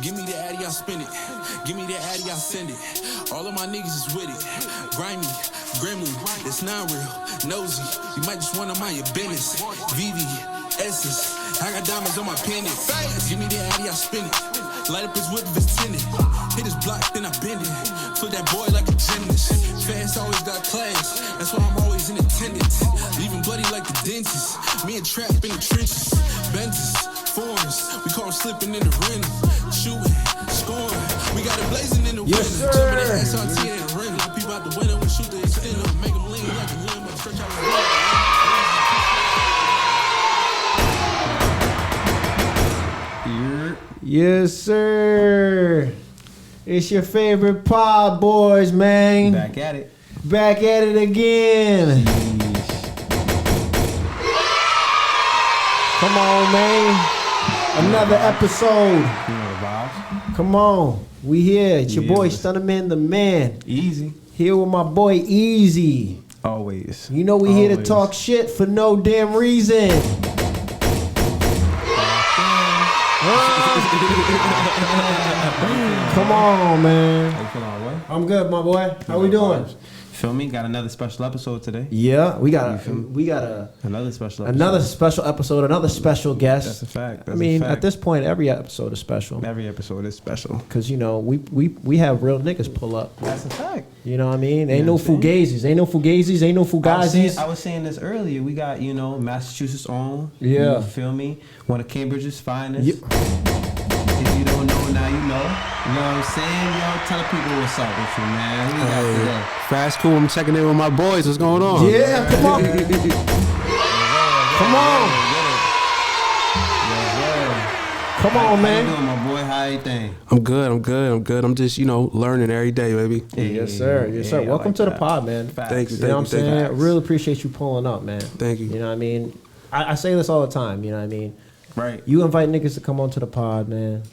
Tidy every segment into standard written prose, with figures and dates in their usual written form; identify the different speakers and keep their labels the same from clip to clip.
Speaker 1: Give me the addy, I spend it. Give me the addy, I send it. All of my niggas is with it. Grimy, gremlin, it's not real. Nosy, you might just wanna mind your business. VV, Essence, I got diamonds on my pendant. Give me the addy, I spend it. Light up his whip if it's tinted. Hit his block, then I bend it. Flip that boy like a gymnast. Fast always got class, that's why I'm always in attendance. Leaving bloody like the dentist. Me and Trap in the trenches. Ventus, foreigns, we call him slipping in the rental. Shooting, scoring, we got it blazing in the winter. Jumping the SRT in the rental. People out the window and shoot the extender. Make them lean like a limo. Stretch out the
Speaker 2: Yes, sir. It's your favorite pod boys, man.
Speaker 3: Back at it.
Speaker 2: Back at it again. Come on, man. Another episode.
Speaker 3: You know the vibes.
Speaker 2: Come on. We here. It's your boy, Stunnerman the Man.
Speaker 3: Easy.
Speaker 2: Here with my boy, Easy.
Speaker 3: Always.
Speaker 2: You know we here to talk shit for no damn reason. Come on, man.
Speaker 3: How you feeling, my boy?
Speaker 2: I'm good, my boy. How we doing?
Speaker 3: Feel me? Got another special episode today.
Speaker 2: Yeah, we got
Speaker 3: Another special episode.
Speaker 2: another special episode, another special guest.
Speaker 3: That's a fact.
Speaker 2: I mean, at this point, every episode is special.
Speaker 3: Every episode is special.
Speaker 2: Cause you know we have real niggas pull up.
Speaker 3: That's a fact.
Speaker 2: You know what I mean? Ain't no fugazis, ain't no fugazis.
Speaker 3: I was saying this earlier. We got, Massachusetts own.
Speaker 2: Yeah.
Speaker 3: You feel me? One of Cambridge's finest.
Speaker 2: Yeah.
Speaker 3: If you don't know, now you know. You know what I'm saying? Tell the people what's up with you, man. Who you got today?
Speaker 4: FassCoupe, I'm checking in with my boys. What's going on?
Speaker 2: Yeah, come on. Come on. Come on, man.
Speaker 3: How you doing, my boy? How you think?
Speaker 4: I'm good. I'm just, learning every day, baby.
Speaker 2: Yes, sir. Yes, sir. Welcome to the pod, man.
Speaker 4: Thank you.
Speaker 2: You know what I'm saying? I really appreciate you pulling up, man.
Speaker 4: Thank you.
Speaker 2: You know what I mean? I say this all the time, you know what I mean?
Speaker 3: Right.
Speaker 2: You invite niggas to come onto the pod, man,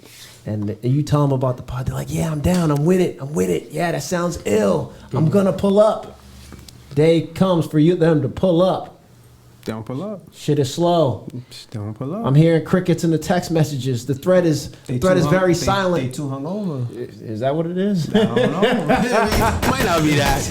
Speaker 2: and you tell them about the pod. They're like, yeah, I'm down. I'm with it. Yeah, that sounds ill. I'm going to pull up. Day comes for them to pull up.
Speaker 3: Don't pull up.
Speaker 2: Shit is slow.
Speaker 3: Just don't pull up.
Speaker 2: I'm hearing crickets in the text messages. The thread is very silent.
Speaker 3: They too hungover.
Speaker 2: Is that what it is?
Speaker 3: I don't know.
Speaker 4: Might not be that.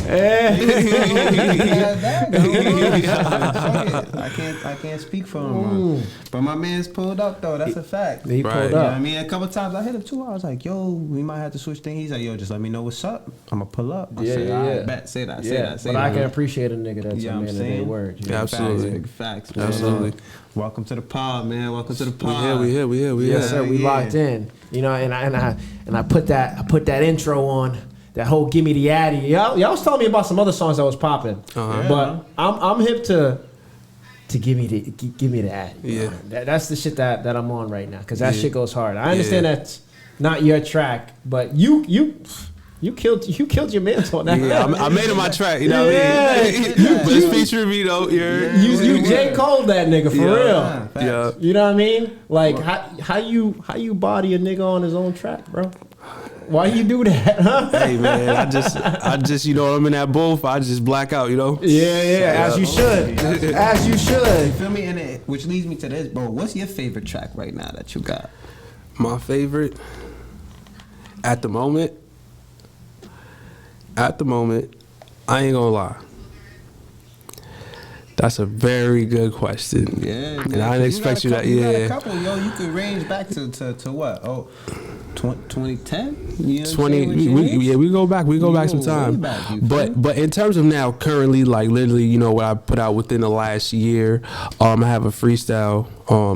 Speaker 3: I can't speak for him, but my man's pulled up though. That's a fact.
Speaker 2: He pulled
Speaker 4: Right.
Speaker 3: You know what
Speaker 2: up.
Speaker 3: I mean, a couple times I hit him too. I was like, "Yo, we might have to switch things." He's like, "Yo, just let me know what's up. I'ma pull up." I said, "All right, bet. Say that.
Speaker 2: But I can appreciate a nigga that's
Speaker 3: Yeah,
Speaker 2: a
Speaker 3: I'm
Speaker 2: man of their
Speaker 3: saying.
Speaker 2: word. You know?
Speaker 4: Yeah, absolutely.
Speaker 3: Big facts, man.
Speaker 4: Absolutely.
Speaker 3: Welcome to the pod, man. Welcome to the pod.
Speaker 4: We here.
Speaker 2: Yes, sir. We locked in. You know, and I put that intro on. That whole "Give Me the Addy." Y'all was telling me about some other songs that was popping, but I'm hip to give me the Addy.
Speaker 4: Yeah.
Speaker 2: That's the shit that I'm on right now because that shit goes hard. I understand that's not your track, but you killed your man's on that.
Speaker 4: Yeah, I made it my track, you know what I mean? But it's featuring me though.
Speaker 2: You J. Cole that nigga for real.
Speaker 4: Yeah.
Speaker 2: You know what I mean? Like how you body a nigga on his own track, bro? Why you do that, huh?
Speaker 4: Hey man, I just I'm in that booth, I just black out,
Speaker 2: Yeah, as you should. As you should.
Speaker 3: You feel me? And which leads me to this, bro. What's your favorite track right now that you got?
Speaker 4: My favorite at the moment, I ain't gonna lie. That's a very good question.
Speaker 3: Yeah,
Speaker 4: and I didn't expect you that. Yeah,
Speaker 3: got a couple, you could range back to what? 2010. You know
Speaker 4: 20. We go back. We go back some time. But in terms of now, currently, like literally, what I put out within the last year, I have a freestyle.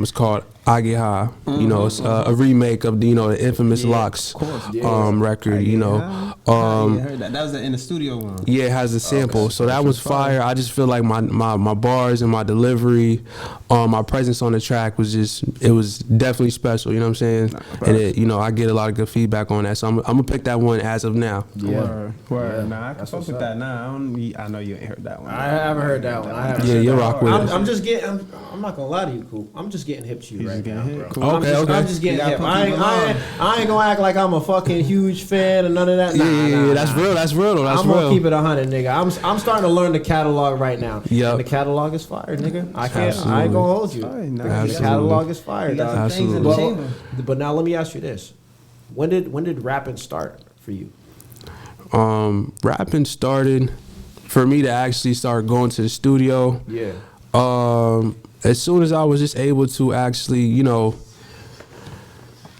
Speaker 4: It's called I Get High. It's a remake of the the infamous Locks record.
Speaker 3: I heard that. That was in the studio one.
Speaker 4: Yeah, it has a sample. Okay. So that was fire. I just feel like my bars and my delivery, my presence on the track was definitely special. You know what I'm saying? And it, I get a lot of good feedback on that. So I'm gonna pick that one as of now.
Speaker 3: Yeah. Word. Yeah. Nah, I can fuck with that. Nah, I know you ain't heard that one.
Speaker 2: I haven't heard that one.
Speaker 4: You rock with it.
Speaker 2: I'm just getting. I'm not gonna lie to you, Coop. I'm just getting hip to you right now.
Speaker 4: Cool. Okay.
Speaker 2: I'm just getting hip. I ain't gonna act like I'm a fucking huge fan or none of that. Nah,
Speaker 4: that's real. That's real though.
Speaker 2: I'm gonna keep it 100, nigga. I'm starting to learn the catalog right now.
Speaker 4: Yeah.
Speaker 2: The catalog is fire, nigga. I ain't gonna hold you. The catalog is fire, dog.
Speaker 4: Absolutely.
Speaker 2: But now let me ask you this. when did rapping start for you?
Speaker 4: Rapping started for me to actually start going to the studio.
Speaker 2: Yeah.
Speaker 4: As soon as I was just able to actually, you know,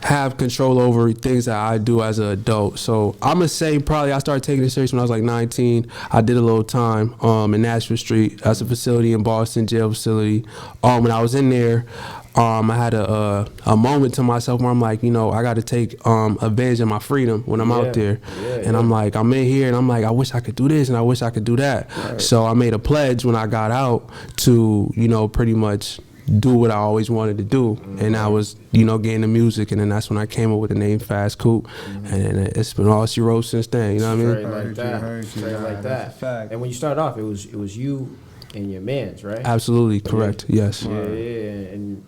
Speaker 4: have control over things that I do as an adult. So I'm gonna say probably I started taking it serious when I was like 19. I did a little time in Nashville Street. That's a facility in Boston, jail facility. When I was in there, I had a moment to myself where I'm like, you know, I got to take advantage of my freedom when I'm out there. And I'm like, I'm in here and I'm like, I wish I could do this and I wish I could do that. Right. So I made a pledge when I got out to, you know, pretty much do what I always wanted to do. And I was, you know, getting the music, and then that's when I came up with the name FassCoupe. And it's been all she wrote since then, you know what I mean?
Speaker 2: Straight like that. And when you started off, it was you and your mans, right?
Speaker 4: Absolutely, correct, yes.
Speaker 2: Yeah, and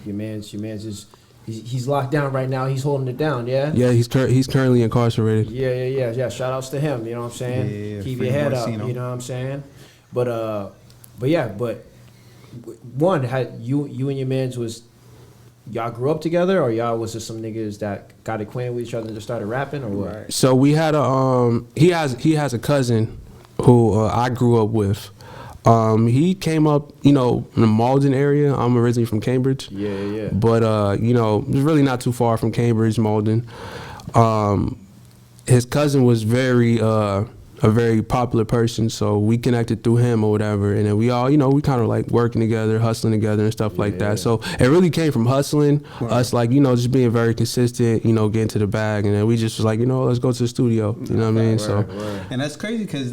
Speaker 2: your man's is he's locked down right now. He's holding it down, yeah.
Speaker 4: Yeah, he's currently incarcerated.
Speaker 2: Yeah. Shout outs to him. You know what I'm saying? Yeah, keep your head up. You know what I'm saying? But one, had you and your man's was y'all grew up together, or y'all was just some niggas that got acquainted with each other and just started rapping, or what? Right.
Speaker 4: So we had he has a cousin who I grew up with. He came up, you know, in the Malden area. I'm originally from Cambridge.
Speaker 2: Yeah.
Speaker 4: But, you know, it was really not too far from Cambridge, Malden. His cousin was a very popular person, so we connected through him or whatever. And then we all, you know, we kind of like working together, hustling together and stuff like that. So it really came from hustling, us like, you know, just being very consistent, you know, getting to the bag. And then we just was like, you know, let's go to the studio. You know what I mean?
Speaker 3: And that's crazy because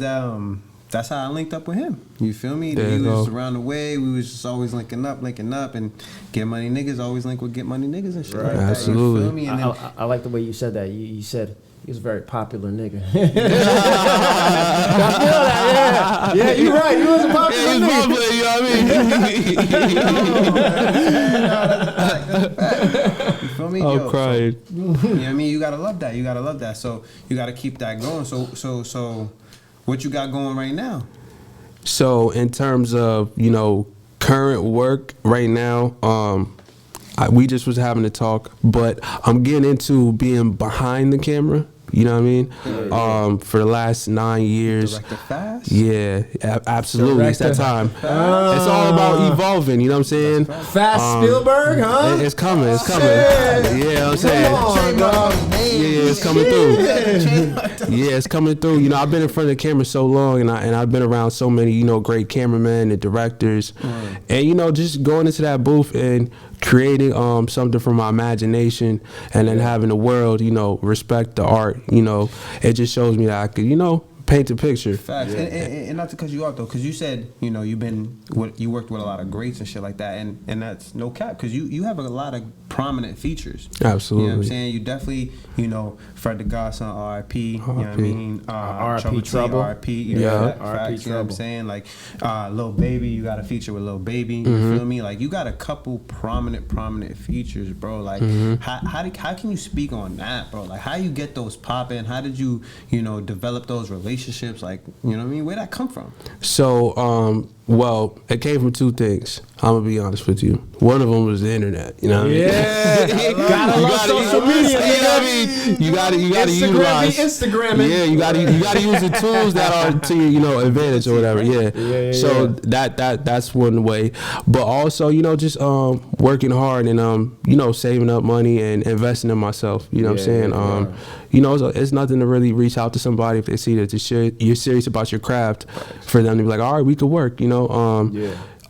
Speaker 3: that's how I linked up with him. You feel me? He was around the way. We was just always linking up, and Get Money niggas always link with Get Money niggas and shit. Right. Like
Speaker 4: Absolutely.
Speaker 3: That, you feel me? And
Speaker 2: I like the way you said that. You said he was a very popular nigga. I feel that, yeah. Yeah, you're right. He was a popular nigga.
Speaker 4: You know what I mean?
Speaker 3: You feel me?
Speaker 4: I'm crying.
Speaker 3: So, you know what I mean? You gotta love that. So you gotta keep that going. So what you got going right now?
Speaker 4: So in terms of, you know, current work right now, we just was having a talk, but I'm getting into being behind the camera. You know what I mean? Yeah. For the last 9 years.
Speaker 3: Director Fass?
Speaker 4: Yeah, absolutely. It's that time. It's all about evolving. You know what I'm saying?
Speaker 2: Fass Spielberg, huh?
Speaker 4: It's coming. It's coming. Yeah, you know what I'm saying? Yeah, it's coming through. Yeah, it's coming through. You know, I've been in front of the camera so long, and I've been around so many, you know, great cameramen and directors, and you know, just going into that booth and creating something from my imagination, and then having the world, you know, respect the art. You know, it just shows me that I could, you know, paint a picture.
Speaker 3: Facts. Yeah. And not to cut you off though, because you said, you know, you worked with a lot of greats and shit like that, and that's no cap, because you have a lot of prominent features.
Speaker 4: Absolutely.
Speaker 3: You know what I'm saying? You definitely, you know, Fred the Godson, R.I.P. You know what I mean?
Speaker 2: R.I.P. Trouble.
Speaker 3: R.I.P. You know, R.I.P. You know what I'm saying? Like, Lil Baby, you got a feature with Lil Baby. You feel me? Like, you got a couple prominent features, bro. Like, how can you speak on that, bro? Like, how you get those popping? How did you know, develop those relationships? Like, you know what I mean? Where'd that come from?
Speaker 4: So, well, it came from two things. I'm gonna be honest with you. One of them was the internet. You know what I mean?
Speaker 2: Yeah, gotta love social media.
Speaker 4: You know what I mean? You gotta utilize
Speaker 2: Instagram.
Speaker 4: Yeah, you gotta use the tools that are to your, you know, advantage or whatever. Yeah. So that's one way. But also, you know, just working hard and you know, saving up money and investing in myself. You know what I'm saying? You know, it's nothing to really reach out to somebody if they see that you're serious about your craft, for them to be like, all right, we could work. You know.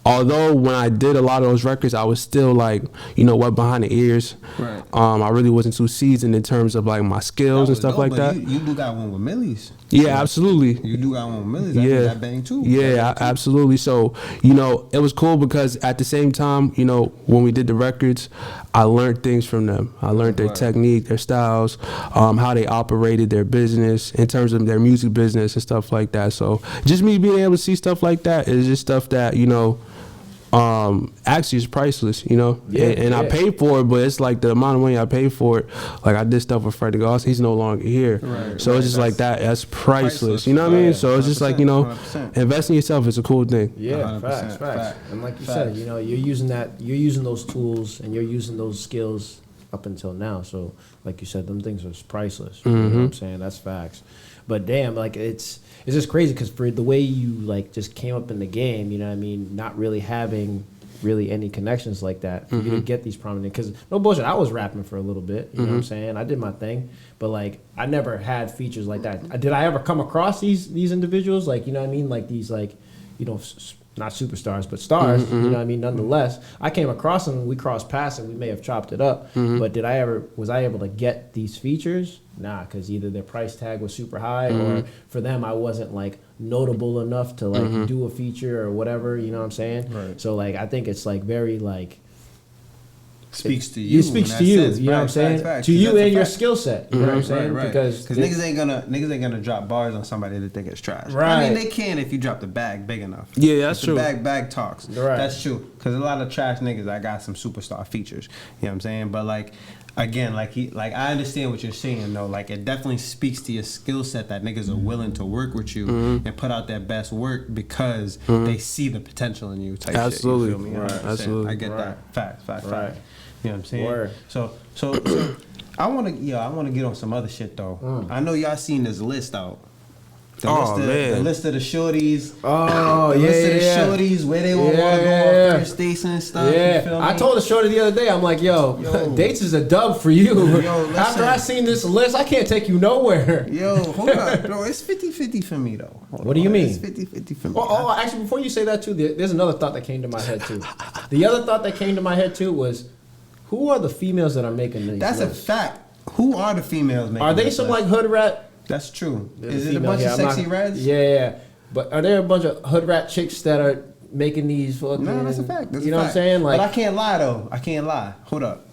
Speaker 4: Although when I did a lot of those records, I was still like, you know, wet behind the ears. Right. I really wasn't too seasoned in terms of like my skills and stuff like that.
Speaker 3: You do got one with Millie's.
Speaker 4: Yeah, absolutely.
Speaker 3: You do got one with Millie's.
Speaker 4: Yeah,
Speaker 3: that bang too.
Speaker 4: Yeah, absolutely. So, you know, it was cool because at the same time, you know, when we did the records, I learned things from them. I learned their technique, their styles, how they operated their business in terms of their music business and stuff like that. So just me being able to see stuff like that is just stuff that, you know, actually is priceless, you know. I paid for it, but it's like the amount of money I paid for it. Like I did stuff with Freddie Goss, he's no longer here, so it's just like that's priceless. You know what I mean? So it's just like, you know, 100%. Investing in yourself is a cool thing.
Speaker 2: Yeah, facts. And like you said, you know, you're using those tools and you're using those skills up until now. So, like you said, them things are priceless. You know what I'm saying? That's facts. But damn, like it's just crazy because for the way you like just came up in the game, you know what I mean? Not really having really any connections like that. You didn't get these prominent, because no bullshit, I was rapping for a little bit, you know what I'm saying? I did my thing, but like I never had features like that. Did I ever come across these individuals, like, you know what I mean, like these, like, you know, not superstars but stars, you know what I mean? Nonetheless, I came across them, we crossed paths and we may have chopped it up, but was I able to get these features? Nah, because either their price tag was super high or for them I wasn't like notable enough to like do a feature or whatever, you know what I'm saying? Right. So like I think it's like very like
Speaker 3: speaks to you.
Speaker 2: It speaks to you. You know what I'm saying? To you and your skill set. You know what I'm saying?
Speaker 3: Right.
Speaker 2: Because
Speaker 3: niggas ain't gonna drop bars on somebody that think it's trash. Right. I mean, they can if you drop the bag big enough.
Speaker 4: Yeah, that's true.
Speaker 3: The bag talks. Right. That's true. Because a lot of trash niggas, I got some superstar features. You know what I'm saying? But like, again, like I understand what you're saying though. Like it definitely speaks to your skill set that niggas are willing to work with you and put out their best work because they see the potential in you. Type
Speaker 4: absolutely.
Speaker 3: Shit, you feel me?
Speaker 4: Right. Absolutely.
Speaker 3: I get that. Fact.
Speaker 2: Right.
Speaker 3: You know what I'm saying?
Speaker 2: Word.
Speaker 3: So I wanna get on some other shit though. I know y'all seen this list out. The list of the shorties.
Speaker 2: Oh,
Speaker 3: the list of the shorties where they will want to go on first dates and stuff.
Speaker 2: Yeah,
Speaker 3: you feel me?
Speaker 2: I told the shorty the other day, I'm like, yo, dates is a dub for you. After I seen this list, I can't take you nowhere.
Speaker 3: Yo, hold up, bro. It's 50-50 for me, though.
Speaker 2: What do you mean?
Speaker 3: It's 50-50 for me.
Speaker 2: Actually, before you say that, too, there's another thought that came to my head, too. The other thought that came to my head, too, was who are the females that are making these
Speaker 3: That's
Speaker 2: lists?
Speaker 3: a fact. Who are the females making
Speaker 2: Are they some, like, hood rat?
Speaker 3: That's true.
Speaker 2: There's
Speaker 3: Is it a bunch of sexy reds?
Speaker 2: Yeah. But are there a bunch of hood rat chicks that are making these fucking...
Speaker 3: No, that's a fact.
Speaker 2: You know what I'm saying? Like,
Speaker 3: but I can't lie, though. I can't lie. Hold up.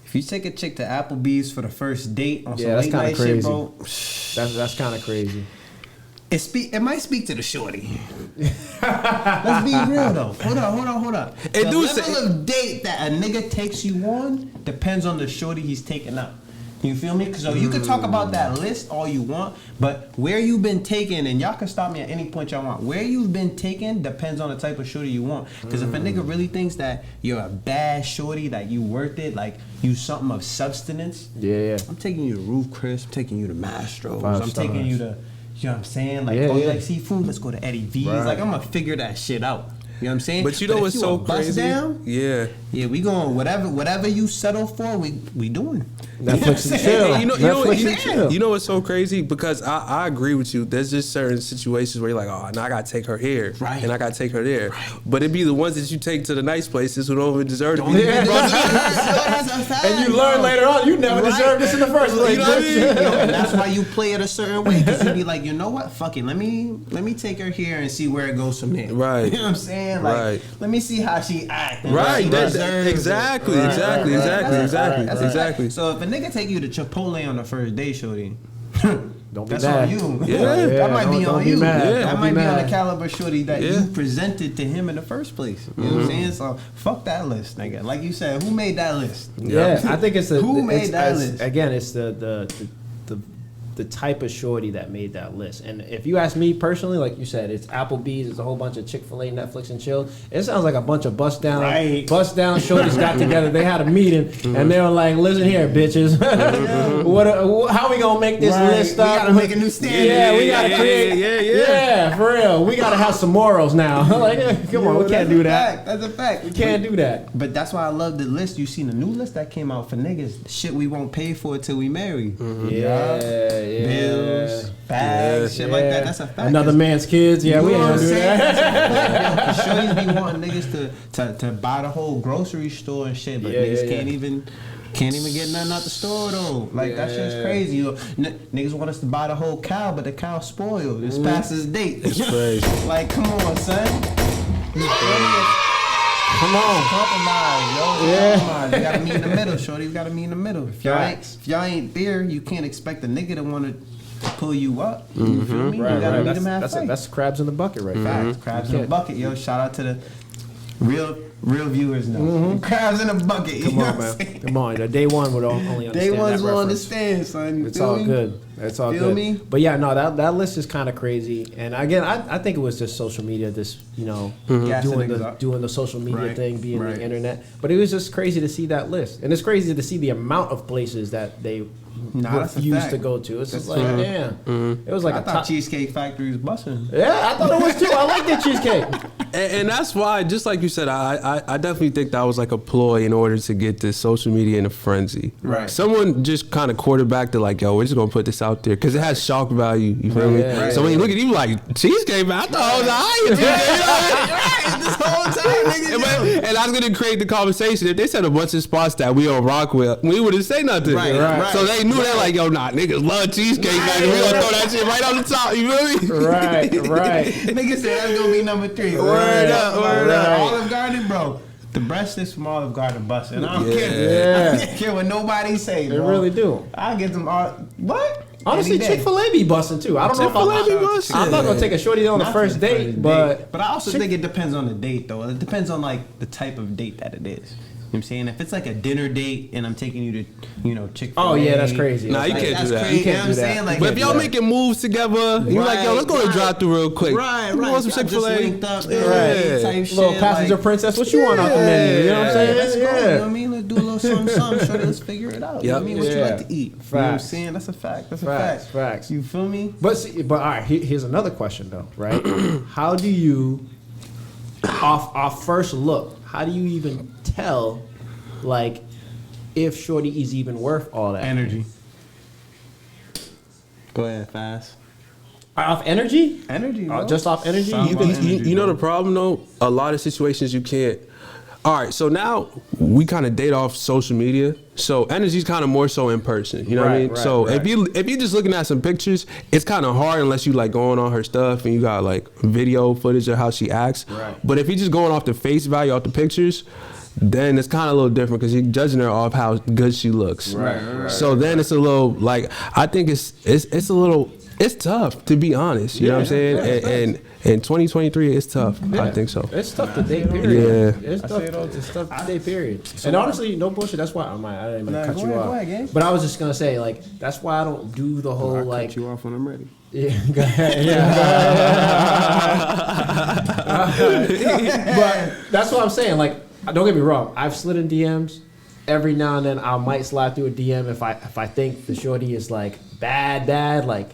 Speaker 3: If you take a chick to Applebee's for the first date on some late night shit, bro...
Speaker 2: That's kind of crazy.
Speaker 3: It might speak to the shorty. Let's be real, though. Hold up. The level of date that a nigga takes you on depends on the shorty he's taking up. You feel me? Because you can talk about that list all you want, but where you've been taken, and y'all can stop me at any point y'all want, where you've been taken depends on the type of shorty you want. Because if a nigga really thinks that you're a bad shorty, that you worth it, like you something of substance, I'm taking you to Roof Chris, I'm taking you to Mastro's, I'm taking you to, you know what I'm saying? Like, you like seafood, let's go to Eddie V's. Right. Like, I'm going to figure that shit out. You know what I'm saying?
Speaker 4: But you know what's so crazy?
Speaker 3: Down,
Speaker 4: yeah,
Speaker 3: we going whatever you settle for, we doing.
Speaker 2: Netflix and chill.
Speaker 4: You know what's so crazy? Because I agree with you. There's just certain situations where you're like, oh, now I gotta take her here,
Speaker 3: right,
Speaker 4: and I gotta take her there. Right. But it'd be the ones that you take to the nice places who don't even deserve to be.
Speaker 2: And you learn later on, you never deserved this in the first place.
Speaker 4: You know what I mean?
Speaker 3: And that's why you play it a certain way, because you be like, you know what? Fuck it. Let me take her here and see where it goes from there.
Speaker 4: Right.
Speaker 3: You know what I'm saying? Like, let me see how she acts.
Speaker 4: Right. Exactly.
Speaker 3: So if a nigga take you to Chipotle on the first day, shorty,
Speaker 2: don't be
Speaker 3: that's
Speaker 2: mad.
Speaker 3: on you.
Speaker 4: Yeah.
Speaker 3: That might be on you. That might be on the caliber shorty that you presented to him in the first place. You know what I'm saying? So fuck that list, nigga. Like you said, who made that list?
Speaker 2: Yeah, I think it's
Speaker 3: who made that list.
Speaker 2: Again, it's the type of shorty that made that list. And if you ask me personally, like you said, it's Applebee's, it's a whole bunch of Chick-fil-A, Netflix and chill. It sounds like a bunch of bust down shorties got together. They had a meeting and they were like, listen here, bitches. How we gonna make this list up?
Speaker 3: We gotta make a new standard.
Speaker 2: Yeah, we gotta create. Yeah, for real. We gotta have some morals now. Like, come on, we can't do that.
Speaker 3: That's a fact.
Speaker 2: We can't do that.
Speaker 3: But that's why I love the list. You seen the new list that came out for niggas. Shit we won't pay for till we marry. Bills, bags, shit like that. That's a fact.
Speaker 2: Another man's kids. Yeah, we ain't gonna do that.
Speaker 3: Shorties be wanting niggas to buy the whole grocery store and shit, but niggas can't even get nothing out the store though. Like that shit's crazy. Niggas want us to buy the whole cow, but the cow's spoiled. It's past its date.
Speaker 4: It's crazy.
Speaker 3: Like, come on, son.
Speaker 2: Come on.
Speaker 3: Compromise, yo. Compromise. You gotta meet in the middle, shorty. You gotta meet in the middle. If y'all ain't there, you can't expect a nigga to want to pull you up. You feel me?
Speaker 2: Right,
Speaker 3: you gotta meet him
Speaker 2: halfway. That's crabs in the bucket, right?
Speaker 3: Facts. Crabs in the bucket, yo. Shout out to the real viewers now. Crabs in the bucket.
Speaker 2: Come on, man. Come on. Day one would only understand.
Speaker 3: Day ones
Speaker 2: that
Speaker 3: will
Speaker 2: reference.
Speaker 3: understand, son.
Speaker 2: It's all good. It's all
Speaker 3: Feel
Speaker 2: good.
Speaker 3: me?
Speaker 2: But yeah, no, that list is kind of crazy. And again, I think it was just social media, doing the social media thing, being the internet. But it was just crazy to see that list, and it's crazy to see the amount of places that they refused to go to. It's just like, damn, it was like
Speaker 3: I thought Cheesecake Factory was busting.
Speaker 2: Yeah, I thought it was too. I like that cheesecake.
Speaker 4: And that's why, just like you said, I definitely think that was like a ploy in order to get this social media in a frenzy.
Speaker 3: Right.
Speaker 4: Someone just kind of quarterbacked it like, yo, we're just going to put this out there because it has shock value. You feel me?
Speaker 2: Yeah,
Speaker 4: so when you look at it, you like, cheesecake, man, I thought I was high. This whole time, nigga. And I was going to create the conversation. If they said a bunch of spots that we on rock with, we wouldn't say nothing.
Speaker 2: Right.
Speaker 4: So they knew that like, yo, nah, niggas love cheesecake. Right. We going to throw that shit right on the top. You feel me?
Speaker 2: Right.
Speaker 3: Niggas said that's going to be number 3. Word up. Olive Garden, bro. The breast is from Olive Garden busting. I don't care. I don't care what nobody say, bro.
Speaker 2: They really do.
Speaker 3: I get them all. What?
Speaker 2: Honestly, Chick-fil-A be busting too. I don't know if I'm not gonna take a shorty on the first date, but
Speaker 3: I also think it depends on the date, though. It depends on like the type of date that it is. You know what I'm saying? If it's like a dinner date and I'm taking you to, Chick-fil-A.
Speaker 2: Oh yeah, that's crazy.
Speaker 4: Nah, you can't do that.
Speaker 2: You can't do
Speaker 3: that.
Speaker 2: that.
Speaker 4: But if y'all making moves together, you're like, yo, let's go to drive-through real quick.
Speaker 3: Right.
Speaker 4: You want some Chick-fil-A?
Speaker 3: Type shit,
Speaker 2: Little passenger princess, what you want off the menu? You know what I'm saying?
Speaker 3: Let's go. You know what I mean? Let's do a little something. Shorty, let's figure it out. You know what I mean? What you like to eat?
Speaker 2: Facts.
Speaker 3: You know what I'm saying? That's a fact. That's a fact.
Speaker 2: Facts.
Speaker 3: You feel me?
Speaker 2: But all right, here's another question though, right? How do you, off first look, how do you even tell, like, if shorty is even worth all that
Speaker 3: energy? Go ahead, fast.
Speaker 2: Off energy?
Speaker 3: Energy, bro.
Speaker 2: Just off energy?
Speaker 4: You know the problem though? A lot of situations you can't. All right, so now we kind of date off social media. So energy's kind of more so in person. You know what I mean? So if you're just looking at some pictures, it's kind of hard unless you like going on her stuff and you got like video footage of how she acts.
Speaker 2: Right.
Speaker 4: But if you're just going off the face value, off the pictures, then it's kind of a little different because you're judging her off how good she looks.
Speaker 3: Right.
Speaker 4: So then it's a little like, I think it's a little, it's tough to be honest. You know what I'm saying? And in 2023, it's tough. I think so.
Speaker 2: It's tough to date, period.
Speaker 4: Yeah.
Speaker 2: It's tough to date, period. And honestly, no bullshit. That's why I didn't even cut you off. But I was just gonna say, like, that's why I don't do the whole like.
Speaker 3: Cut you off when I'm ready.
Speaker 2: Yeah, go ahead. But that's what I'm saying. Like, don't get me wrong. I've slid in DMs. Every now and then, I might slide through a DM if I think the shorty is like bad, like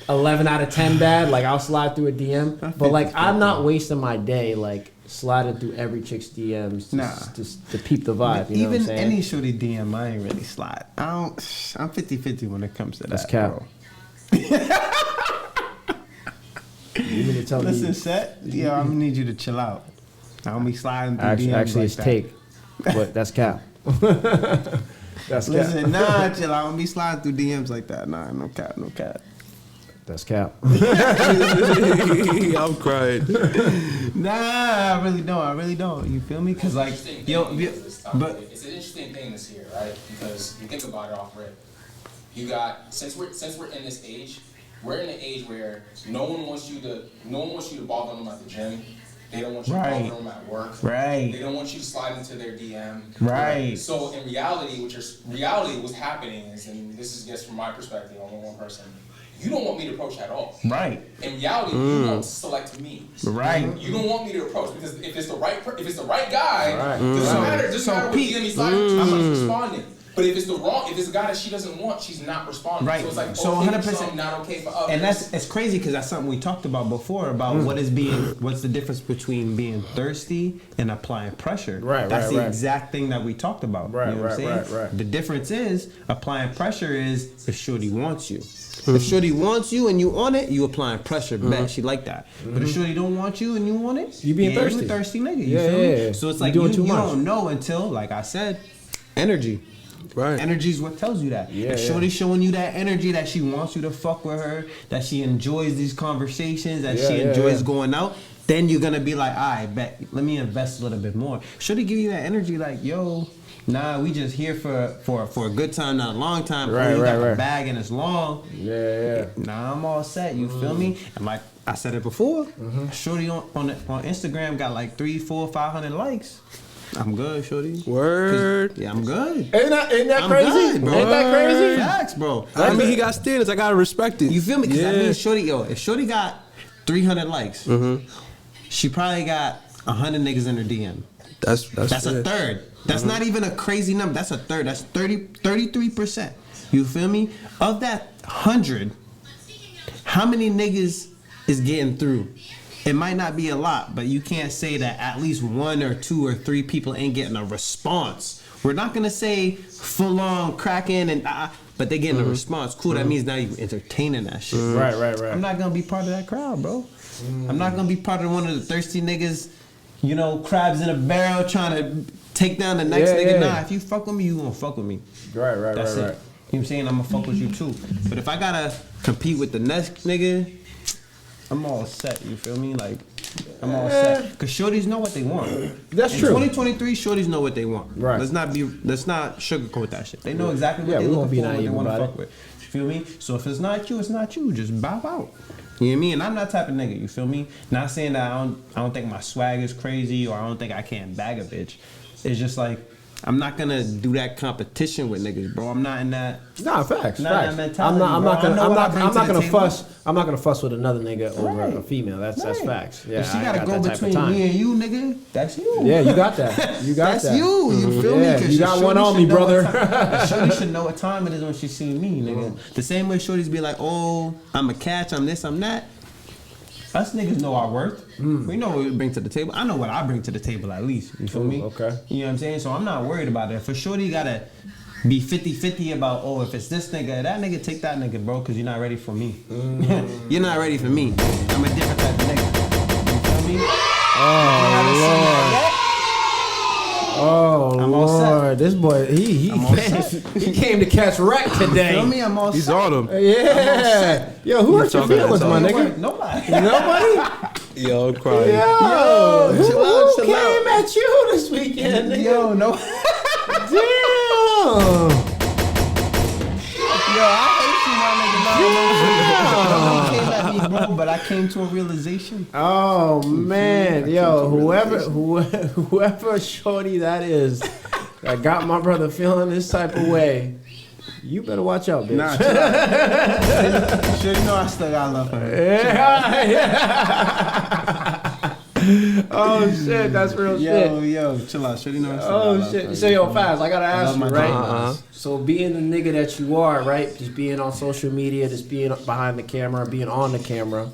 Speaker 2: 11 out of 10 bad. Like, I'll slide through a DM. But like, I'm not wasting my day like sliding through every chick's DMs just to peep the vibe. You know what I'm saying?
Speaker 3: Even any shorty DM, I ain't really slide. I'm 50-50 when it comes to that.
Speaker 2: That's cap. You mean to tell
Speaker 3: Listen,
Speaker 2: me?
Speaker 3: Set. Yeah, I'm gonna need you to chill out. I don't be sliding through DMs
Speaker 2: Actually,
Speaker 3: like
Speaker 2: it's
Speaker 3: that.
Speaker 2: take, but that's cap. That's
Speaker 3: Listen,
Speaker 2: cap.
Speaker 3: chill out. I don't be sliding through DMs like that. Nah, no cap.
Speaker 2: That's cap.
Speaker 4: I'm crying.
Speaker 3: Nah, I really don't. You feel me? Cause like, but
Speaker 5: it's an interesting thing this year, right? Because you think about it off rip. You got since we're in this age, we're in an age where no one wants you to bother them at the gym. They don't want you to bother them at work.
Speaker 3: Right.
Speaker 5: They don't want you to slide into their DM.
Speaker 3: Right.
Speaker 5: So in reality, what's happening is, and this is just from my perspective, I'm one person. You don't want me to approach at all.
Speaker 3: Right.
Speaker 5: In reality, you want to select me.
Speaker 3: Right.
Speaker 5: You don't want me to approach because if it's the right guy, doesn't matter what DM he's like, I'm not responding. But if it's a guy that she doesn't want, she's not responding.
Speaker 3: Right.
Speaker 5: So it's like,
Speaker 3: so 100%
Speaker 5: not okay for others.
Speaker 3: And it's crazy because that's something we talked about before about what's the difference between being thirsty and applying pressure.
Speaker 2: Right.
Speaker 3: That's the exact thing that we talked about.
Speaker 2: Right.
Speaker 3: You know what I'm saying?
Speaker 2: Right.
Speaker 3: The difference is applying pressure is if shorty wants you. If shorty wants you and you on it, you applying pressure. Bet she like that. But if shorty don't want you and you want it,
Speaker 2: you being thirsty.
Speaker 3: You a thirsty nigga. You feel me? So it's like you don't know until, like I said, energy.
Speaker 4: Right.
Speaker 3: Energy is what tells you that. If shorty showing you that energy that she wants you to fuck with her, that she enjoys these conversations, that she enjoys going out, then you're gonna be like, I bet, let me invest a little bit more. Shorty give you that energy like, yo, nah, we just here for a good time, not a long time.
Speaker 2: Right.
Speaker 3: The bag and it's long.
Speaker 2: Yeah.
Speaker 3: Nah, I'm all set. You feel me? And like I said it before, shorty on Instagram got like 300, 400, 500 likes. I'm good, shorty.
Speaker 4: Word.
Speaker 3: Yeah, I'm good.
Speaker 2: Ain't that
Speaker 3: I'm
Speaker 2: crazy?
Speaker 3: good, bro.
Speaker 2: Ain't that crazy?
Speaker 3: Facts, bro.
Speaker 4: I mean, he got standards. I gotta respect it.
Speaker 3: You feel me? Because that means shorty, if shorty got 300 likes, she probably got 100 niggas in her DM.
Speaker 4: That's
Speaker 3: a third. That's not even a crazy number. That's a third. That's 33%. You feel me? Of that 100, how many niggas is getting through? It might not be a lot, but you can't say that at least 1 or 2 or 3 people ain't getting a response. We're not gonna say full on cracking and but they getting a response. Cool, that means now you entertaining that shit.
Speaker 2: Right.
Speaker 3: I'm not gonna be part of that crowd, bro. I'm not gonna be part of one of the thirsty niggas, you know, crabs in a barrel trying to take down the next nigga. Nah, if you fuck with me, you gonna fuck with me.
Speaker 2: Right.
Speaker 3: That's it. You know what I'm saying? I'm gonna fuck with you too. But if I gotta compete with the next nigga, I'm all set. You feel me? Like, I'm all set. Cause shorties know what they want.
Speaker 2: That's
Speaker 3: in
Speaker 2: true.
Speaker 3: 2023, shorties know what they want.
Speaker 2: Right.
Speaker 3: Let's not sugarcoat that shit. They know exactly what they
Speaker 2: we won't
Speaker 3: looking
Speaker 2: be
Speaker 3: for, what they
Speaker 2: naive
Speaker 3: want to
Speaker 2: about
Speaker 3: fuck with. You feel me? So if it's not you, it's not you. Just bow out. You know what I mean? And I'm that type of nigga. You feel me? Not saying that I don't think my swag is crazy or I don't think I can't bag a bitch. It's just like, I'm not gonna do that competition with niggas, bro. I'm not in that.
Speaker 2: Nah, facts.
Speaker 3: That mentality,
Speaker 2: I'm not gonna
Speaker 3: table.
Speaker 2: fuss. I'm not gonna fuss with another nigga over a female. That's facts. Yeah,
Speaker 3: if she
Speaker 2: I
Speaker 3: gotta
Speaker 2: got
Speaker 3: go
Speaker 2: that type of
Speaker 3: between
Speaker 2: time.
Speaker 3: me and you, nigga, that's you.
Speaker 2: Yeah, you got that. You got
Speaker 3: that's
Speaker 2: that.
Speaker 3: you. You feel me?
Speaker 2: Yeah,
Speaker 3: 'Cause
Speaker 2: you got
Speaker 3: shorty
Speaker 2: one on
Speaker 3: should
Speaker 2: me,
Speaker 3: know
Speaker 2: brother.
Speaker 3: what time- Shorty should know what time it is when she see me, nigga. The same way shorties be like, oh, I'm a catch, I'm this, I'm that. Us niggas know our worth. We know what we bring to the table. I know what I bring to the table at least. You feel me?
Speaker 2: Okay.
Speaker 3: You know what I'm saying? So I'm not worried about it. For sure, you gotta be 50-50 about, oh, if it's this nigga, that nigga, take that nigga, bro, because you're not ready for me. You're not ready for me. I'm a different type of nigga. You feel me?
Speaker 2: Oh
Speaker 3: I'm all
Speaker 2: Lord, this boy, he came to catch wreck today.
Speaker 3: Feel me? I'm all
Speaker 4: He's
Speaker 3: set.
Speaker 4: on him.
Speaker 2: Yeah. Yo, who hurt your
Speaker 4: talking
Speaker 2: feelings,
Speaker 4: that
Speaker 2: my
Speaker 4: talk.
Speaker 2: nigga?
Speaker 3: Nobody.
Speaker 2: Nobody?
Speaker 4: Yo, I'm crying.
Speaker 2: Yo, who
Speaker 3: chill
Speaker 2: came
Speaker 3: out.
Speaker 2: at you this weekend, nigga?
Speaker 3: Yo, no.
Speaker 2: Damn.
Speaker 3: Yo, I hate you, my nigga. No came at me, bro, but I came to a realization.
Speaker 2: Oh man, yo, whoever shorty that is that got my brother feeling this type of way, you better watch out, bitch.
Speaker 3: Nah, chill out. Sure, you know I still got love for her.
Speaker 2: Oh shit, that's real shit.
Speaker 3: Yo, chill out. Sure, you know I still got love for her.
Speaker 2: So yo, Faz, I gotta ask you,
Speaker 3: my
Speaker 2: right?
Speaker 3: dog.
Speaker 2: So being the nigga that you are, right? Just being on social media, just being behind the camera, being on the camera,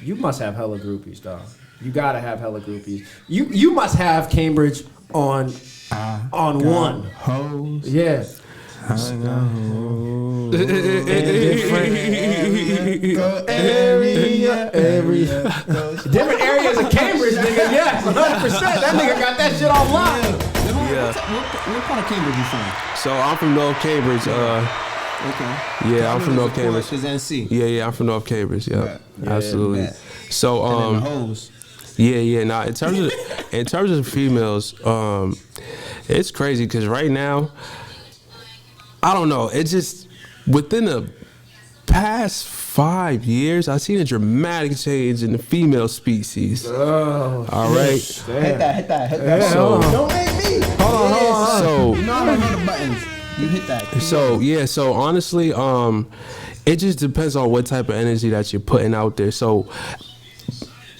Speaker 2: you must have hella groupies, dog. You gotta have hella groupies. You must have Cambridge on one.
Speaker 3: Hoes.
Speaker 2: Yeah. Area. Different areas of Cambridge, nigga. Yes, 100%. That nigga got that shit on lock.
Speaker 3: What part of Cambridge you from?
Speaker 4: So I'm from North Cambridge.
Speaker 3: Okay.
Speaker 4: Yeah, I'm from North Cambridge.
Speaker 3: Is NC.
Speaker 4: Yeah, I'm from North Cambridge. Yeah, absolutely.
Speaker 3: Yeah.
Speaker 4: So
Speaker 3: And then the hoes.
Speaker 4: Yeah. Nah, in terms of females, it's crazy because right now, I don't know. It's just within the past 5 years, I've seen a dramatic change in the female species.
Speaker 2: Oh,
Speaker 4: all right.
Speaker 3: Hit that.
Speaker 4: So,
Speaker 3: don't make me.
Speaker 2: Hold on.
Speaker 4: So,
Speaker 3: you know I don't know the buttons. You hit that.
Speaker 4: So honestly, it just depends on what type of energy that you're putting out there. So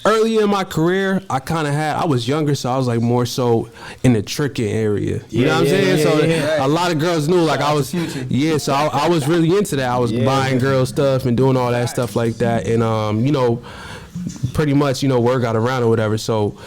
Speaker 4: early in my career, I was younger, so I was like more so in the tricking area. You know what I'm saying? A lot of girls knew, like I was, so I was really into that. I was buying girl stuff and doing all that stuff like that. And, pretty much, word got around or whatever. So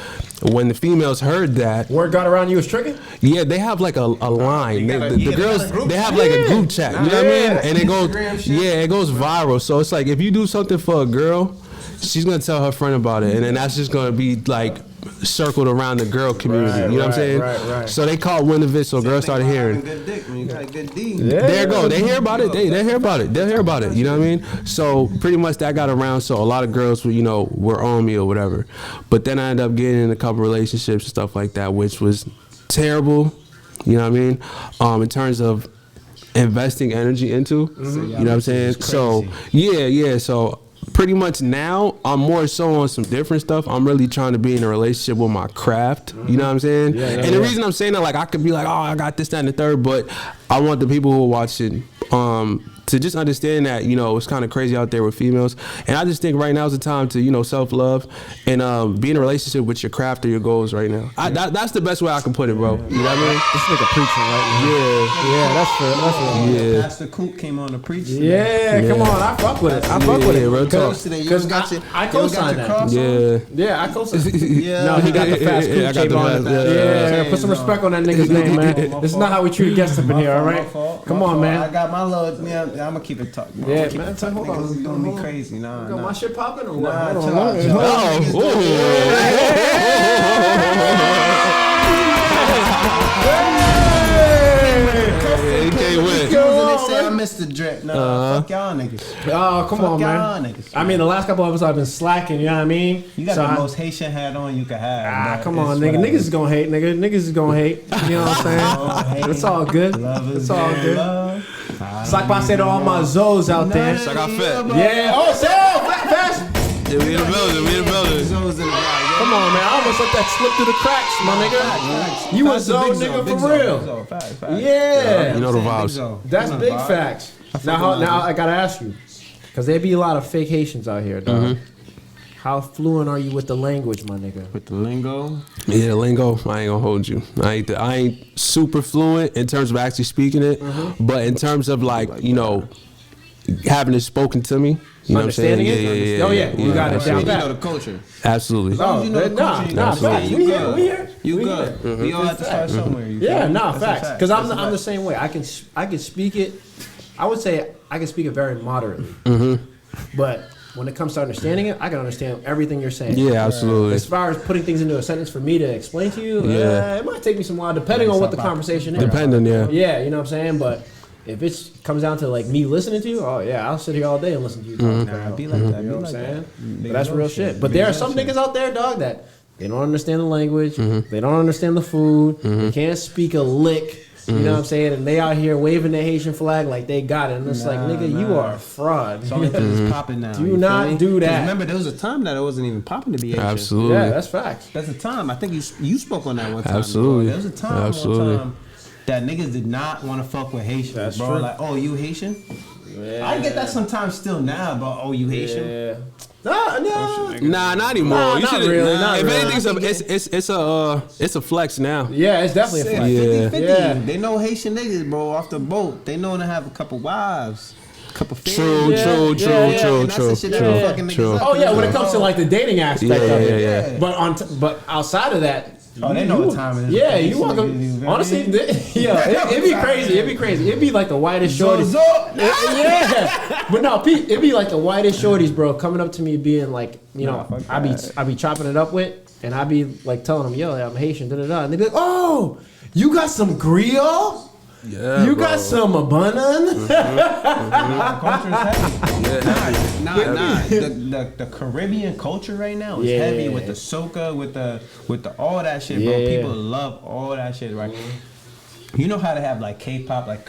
Speaker 4: when the females heard that,
Speaker 2: word got around you was tricking?
Speaker 4: Yeah, they have like a line. The girls, they have like a group chat. You know what I mean? And it goes viral. So it's like if you do something for a girl, she's gonna tell her friend about it, and then that's just gonna be like circled around the girl community. You know what I'm saying?
Speaker 2: Right.
Speaker 4: So they caught wind of it, so girls started hearing.
Speaker 3: Good dick when you got good D.
Speaker 4: There you go. They hear about it. They hear about it. They'll hear about it. You know what I mean? So pretty much that got around. So a lot of girls were on me or whatever. But then I ended up getting in a couple relationships and stuff like that, which was terrible. You know what I mean? In terms of investing energy into. You know what I'm saying? So yeah. So pretty much now I'm more so on some different stuff. I'm really trying to be in a relationship with my craft. You know what I'm saying? And the reason I'm saying that, like, I could be like, oh, I got this, that, and the third, but I want the people who are watching to just understand that, you know, it's kind of crazy out there with females. And I just think right now is the time to, you know, self-love and be in a relationship with your craft or your goals right now. That's the best way I can put it, bro. You know what I mean?
Speaker 2: This nigga preaching right now. Yeah, that's fair.
Speaker 3: Yeah. FassCoupe came on to preach.
Speaker 2: Yeah, come on. I fuck with it. I fuck with it.
Speaker 4: Real talk.
Speaker 2: Because I co-signed that. Yeah, I co-signed. No, he got the FassCoupe tape on. Yeah, put some respect on that nigga's name, man. This is not how we treat guests up in here, all right? Come on, man.
Speaker 3: I got my little, I'm gonna keep it tucked.
Speaker 2: Yeah, man. Hold on.
Speaker 3: This is doing me crazy. Nah.
Speaker 2: My shit popping or what?
Speaker 3: Nah, They say I missed the drip. Nah, fuck y'all niggas.
Speaker 2: Oh, come on, man. I mean, the last couple episodes I've been slacking. You know what I mean?
Speaker 3: You got the most Haitian hat on you can have.
Speaker 2: Come on, nigga. Niggas is gonna hate, nigga. Niggas is gonna hate. You know what I'm saying? It's all good. It's all good. It's like I said to all my Zoes out there.
Speaker 4: It's like I fit.
Speaker 2: Yeah. Oh, fast.
Speaker 4: Yeah, we in the building.
Speaker 2: Come on, man. I almost let that slip through the cracks, my nigga. You a Zoe nigga for real. Yeah.
Speaker 4: You know the vibes.
Speaker 2: That's big facts. Now I gotta ask you, because there be a lot of fake Haitians out here, dog. How fluent are you with the language, my nigga?
Speaker 3: With the lingo?
Speaker 4: Yeah, the lingo. I ain't gonna hold you. I ain't super fluent in terms of actually speaking it, but in terms of, like, you know, having it spoken to me. You know what I'm saying?
Speaker 2: Yeah. Oh yeah, you got it down pat.
Speaker 3: You know the culture.
Speaker 4: Absolutely.
Speaker 2: Oh,
Speaker 3: you know the culture.
Speaker 2: Facts. We here.
Speaker 3: You good. We all have to start somewhere.
Speaker 2: Facts. Because I'm the same way. I can speak it. I would say I can speak it very moderately. But when it comes to understanding it, I can understand everything you're saying.
Speaker 4: Yeah, absolutely.
Speaker 2: As far as putting things into a sentence for me to explain to you, it might take me some while, depending on what the conversation is.
Speaker 4: Depending,
Speaker 2: Yeah, you know what I'm saying? But if it comes down to, like, me listening to you, I'll sit here all day and listen to you talk.
Speaker 3: Be like that.
Speaker 2: You know what I'm saying? But that's real shit. But there are some niggas out there, dog, that they don't understand the language. They don't understand the food. They can't speak a lick. You know what I'm saying? And they out here waving the Haitian flag like they got it. And it's like, nigga, you are a fraud.
Speaker 3: It's only because it's popping now.
Speaker 2: Do not do that.
Speaker 3: Remember, there was a time that it wasn't even popping to be Haitian.
Speaker 4: Absolutely.
Speaker 2: Yeah, that's facts.
Speaker 3: That's a time. I think you spoke on that one time.
Speaker 4: Absolutely.
Speaker 3: There was a time one time that niggas did not want to fuck with Haitians. That's bro. True. Like, oh, you Haitian? Yeah. I get that sometimes still now, but oh, you Haitian?
Speaker 2: Yeah.
Speaker 4: Nah, not anymore.
Speaker 2: Nah, not really. Not
Speaker 4: if
Speaker 2: really.
Speaker 4: anything, it's a flex now.
Speaker 2: Yeah, it's definitely a flex.
Speaker 3: 50-50.
Speaker 2: Yeah.
Speaker 3: They know Haitian niggas, bro, off the boat. They know to have a couple wives. Couple families.
Speaker 4: True.
Speaker 2: Oh yeah, when it comes to, like, the dating aspect of it.
Speaker 4: Yeah.
Speaker 2: But outside of that,
Speaker 3: oh, they know what time it is.
Speaker 2: Yeah, you walk up. Honestly, it'd be crazy. It'd be like the whitest shorties. Yeah, but no, Pete, it'd be like the whitest shorties, bro, coming up to me being like, you know, I be chopping it up with, and I be like telling them, yo, I'm Haitian, and they be like, oh, you got some griot?
Speaker 4: Yeah,
Speaker 2: you got some abanan?
Speaker 3: The Caribbean culture right now is heavy with the soca, with the all that shit, bro. People love all that shit, right? You know how to have, like, K-pop, like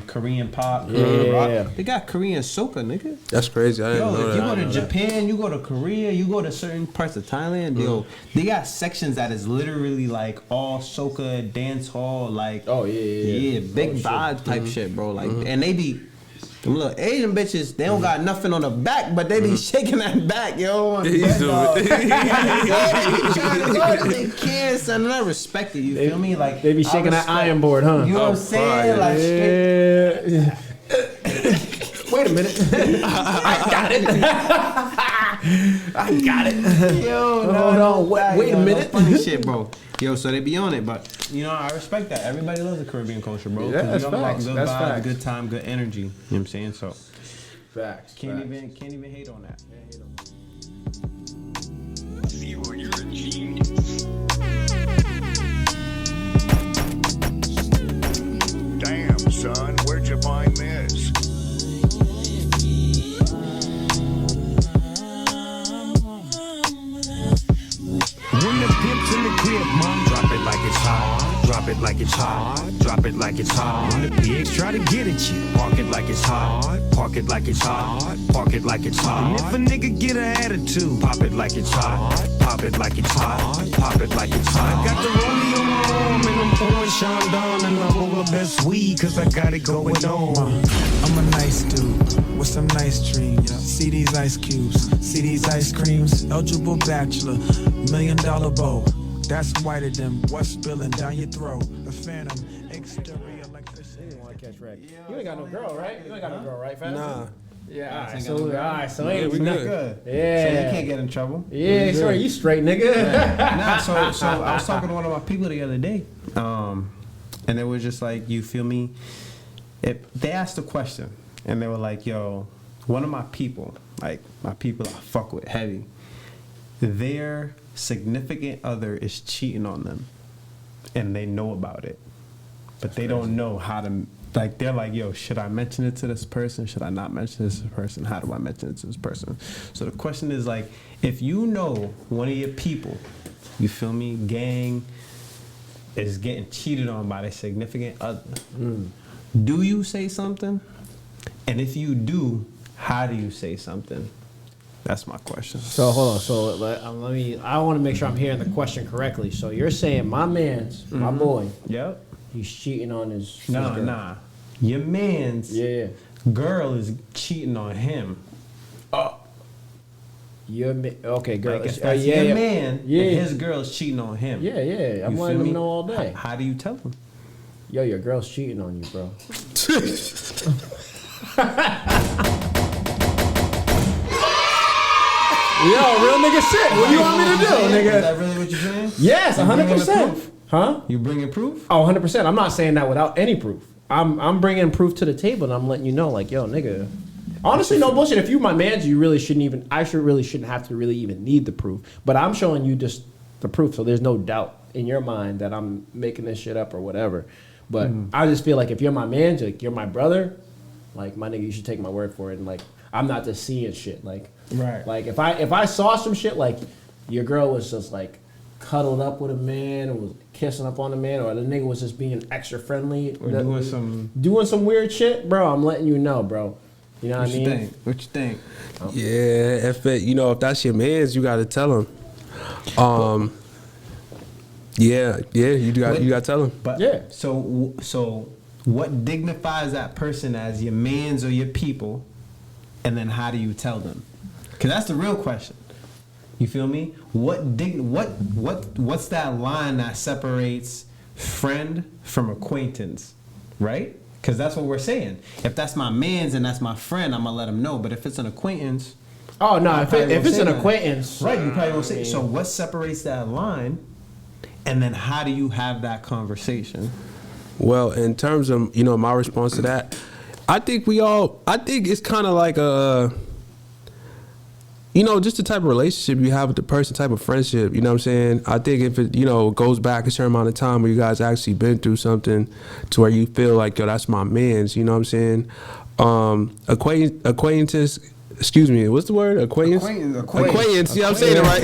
Speaker 3: Korean pop, Korean rock. They got Korean soca, nigga.
Speaker 4: That's crazy. I didn't know that.
Speaker 3: If you go to Japan, you go to Korea, you go to certain parts of Thailand, they got sections that is literally like all soca, dance hall, like big vibe type shit, bro. Like, and they be. Them little Asian bitches, they don't got nothing on the back, but they be shaking that back, yo. They can't, son. And I respect it, you feel me? Like,
Speaker 2: they be shaking that iron board, huh?
Speaker 3: You know what I'm saying? Like,
Speaker 2: wait a minute. I got it. Yo, no, wait a minute.
Speaker 3: Funny shit, bro. Yo, so they be on it, but you know, I respect that. Everybody loves the Caribbean culture, bro.
Speaker 2: Yeah, that's facts.
Speaker 3: Good vibe, good time, good energy. You know what I'm saying? So
Speaker 2: facts.
Speaker 3: Can't even hate on that.
Speaker 6: You're a genius. Damn, son, where'd you find this?
Speaker 7: When the pimp's in the crib, mom, drop it like it's hot. Drop it like it's hot. Drop it like it's hot. When the pigs try to get at you, park it like it's hot. Park it like it's hot. Park it like it's hot. And if a nigga get an attitude, pop it like it's hot. Pop it like it's hot. Pop it like it's hot. Got the rollie on my arm and I'm pouring Chandon and I'm over best weed cause I got it going on.
Speaker 8: I'm a nice dude with some nice dreams. See these ice cubes, see these ice creams. Eligible bachelor, $1 million bow. That's whiter than what's spilling down your throat. A phantom, exterior like this.
Speaker 2: You didn't want to catch wreck. You ain't got no girl, right? You ain't got no girl, right, Fast?
Speaker 4: Nah.
Speaker 2: Yeah,
Speaker 3: Ain't
Speaker 2: all
Speaker 3: got
Speaker 2: right,
Speaker 3: no girl.
Speaker 2: so
Speaker 4: we good.
Speaker 2: Yeah.
Speaker 3: So you can't get in trouble.
Speaker 2: Yeah, sure, you straight, nigga.
Speaker 3: Nah, so I was talking to one of my people the other day, and it was just like, you feel me? They asked a question, and they were like, "Yo, one of my people, like my people I fuck with heavy, their significant other is cheating on them, and they know about it, but they don't know how to." Like, they're like, yo, should I mention it to this person? Should I not mention it to this person? How do I mention it to this person? So the question is, like, if you know one of your people, you feel me, gang, is getting cheated on by their significant other, do you say something? And if you do, how do you say something? That's my question.
Speaker 2: So hold on. So let me. I want to make sure I'm hearing the question correctly. So you're saying my man's, my boy,
Speaker 3: Yep.
Speaker 2: he's cheating on his
Speaker 3: Nah,
Speaker 2: girl.
Speaker 3: nah. Your man's girl is cheating on him.
Speaker 2: Okay, girl.
Speaker 3: Like, if that's your man, and his girl's cheating on him.
Speaker 2: Yeah, yeah. I'm
Speaker 3: You
Speaker 2: letting
Speaker 3: feel
Speaker 2: him
Speaker 3: me?
Speaker 2: know all day.
Speaker 3: How do you tell him?
Speaker 2: Yo, your girl's cheating on you, bro. Yo, real nigga shit. What do you want me to do,
Speaker 3: Is
Speaker 2: nigga?
Speaker 3: that really what you're saying?
Speaker 2: Yes,
Speaker 3: You bringing the
Speaker 2: 100%.
Speaker 3: proof?
Speaker 2: Huh?
Speaker 3: You bringing proof?
Speaker 2: Oh, 100%. I'm not saying that without any proof. I'm bringing proof to the table, and I'm letting you know, like, yo, nigga. Honestly, no bullshit. If you my man, you really shouldn't even. I really shouldn't have to really even need the proof. But I'm showing you just the proof, so there's no doubt in your mind that I'm making this shit up or whatever. But I just feel like if you're my man, like you're my brother, like my nigga, you should take my word for it. And like I'm not just seeing shit. Like
Speaker 3: Right.
Speaker 2: Like if I saw some shit like your girl was just like cuddled up with a man or was kissing up on a man, or the nigga was just being extra friendly
Speaker 3: Or
Speaker 2: doing some weird shit, bro, I'm letting you know, bro. You know what I mean?
Speaker 3: What you think?
Speaker 4: Yeah, if that's your man's, you gotta tell him. You gotta tell him.
Speaker 3: But
Speaker 2: Yeah.
Speaker 3: So what dignifies that person as your man's or your people, and then how do you tell them? Because that's the real question. You feel me? What's that line that separates friend from acquaintance, right? Because that's what we're saying. If that's my man's and that's my friend, I'm gonna let him know. But if it's an acquaintance,
Speaker 2: Oh no, if it's an
Speaker 3: that.
Speaker 2: acquaintance,
Speaker 3: right? You probably won't say. So what separates that line, and then how do you have that conversation?
Speaker 4: Well, in terms of my response to that, I think it's kind of like just the type of relationship you have with the person, type of friendship. You know what I'm saying? I think if it goes back a certain amount of time where you guys actually been through something to where you feel like, yo, that's my man's. You know what I'm saying? Acquaintance. Excuse me, what's the word? Acquaintance. Yeah, I'm saying it right.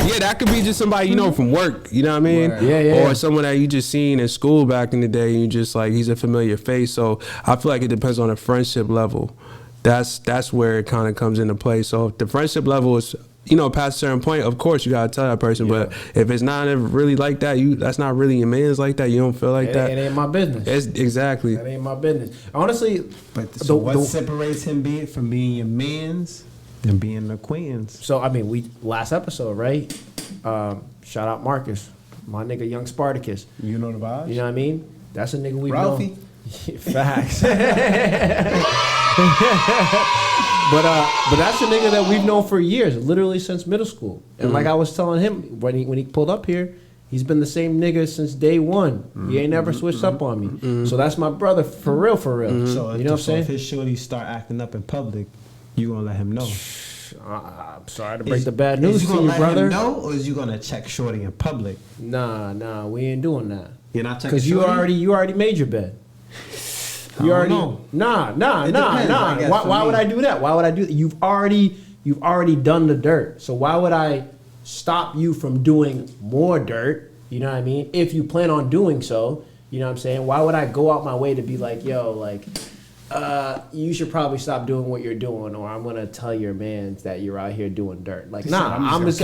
Speaker 4: Yeah, that could be just somebody from work. You know what I mean?
Speaker 2: Right. Yeah.
Speaker 4: Or someone that you just seen in school back in the day, and you just like he's a familiar face. So I feel like it depends on the friendship level. That's where it kind of comes into play. So if the friendship level is past a certain point, of course you gotta tell that person. Yeah. But if it's not really like that, that's not really your man's like that. You don't feel like that.
Speaker 2: It ain't my business.
Speaker 4: Exactly.
Speaker 2: That ain't my business. Honestly,
Speaker 3: But so what separates him from being your man's and being an acquaintance?
Speaker 2: So I mean, we last episode, right? Shout out Marcus, my nigga, young Spartacus.
Speaker 3: You know the vibes.
Speaker 2: You know what I mean? That's a nigga we've
Speaker 3: Ralphie.
Speaker 2: known. Facts. But that's a nigga that we've known for years, literally since middle school. And like I was telling him when he pulled up here, he's been the same nigga since day one. He ain't never switched up on me. So that's my brother for real. So
Speaker 3: you know
Speaker 2: what I'm saying?
Speaker 3: If his shorty start acting up in public, you gonna let him know?
Speaker 2: I'm sorry to break the bad news
Speaker 3: is
Speaker 2: to you,
Speaker 3: gonna let
Speaker 2: brother.
Speaker 3: him know, or is you gonna check shorty in public?
Speaker 2: Nah, we ain't doing that.
Speaker 3: You're not checking
Speaker 2: because
Speaker 3: shorty?
Speaker 2: you already made your bed.
Speaker 3: You already know.
Speaker 2: Nah.
Speaker 3: Depends,
Speaker 2: Why would I do that? Why would I do that? You've already done the dirt. So why would I stop you from doing more dirt? You know what I mean? If you plan on doing so, you know what I'm saying? Why would I go out my way to be like, yo, like, you should probably stop doing what you're doing, or I'm gonna tell your mans that you're out here doing dirt. Like, I'm just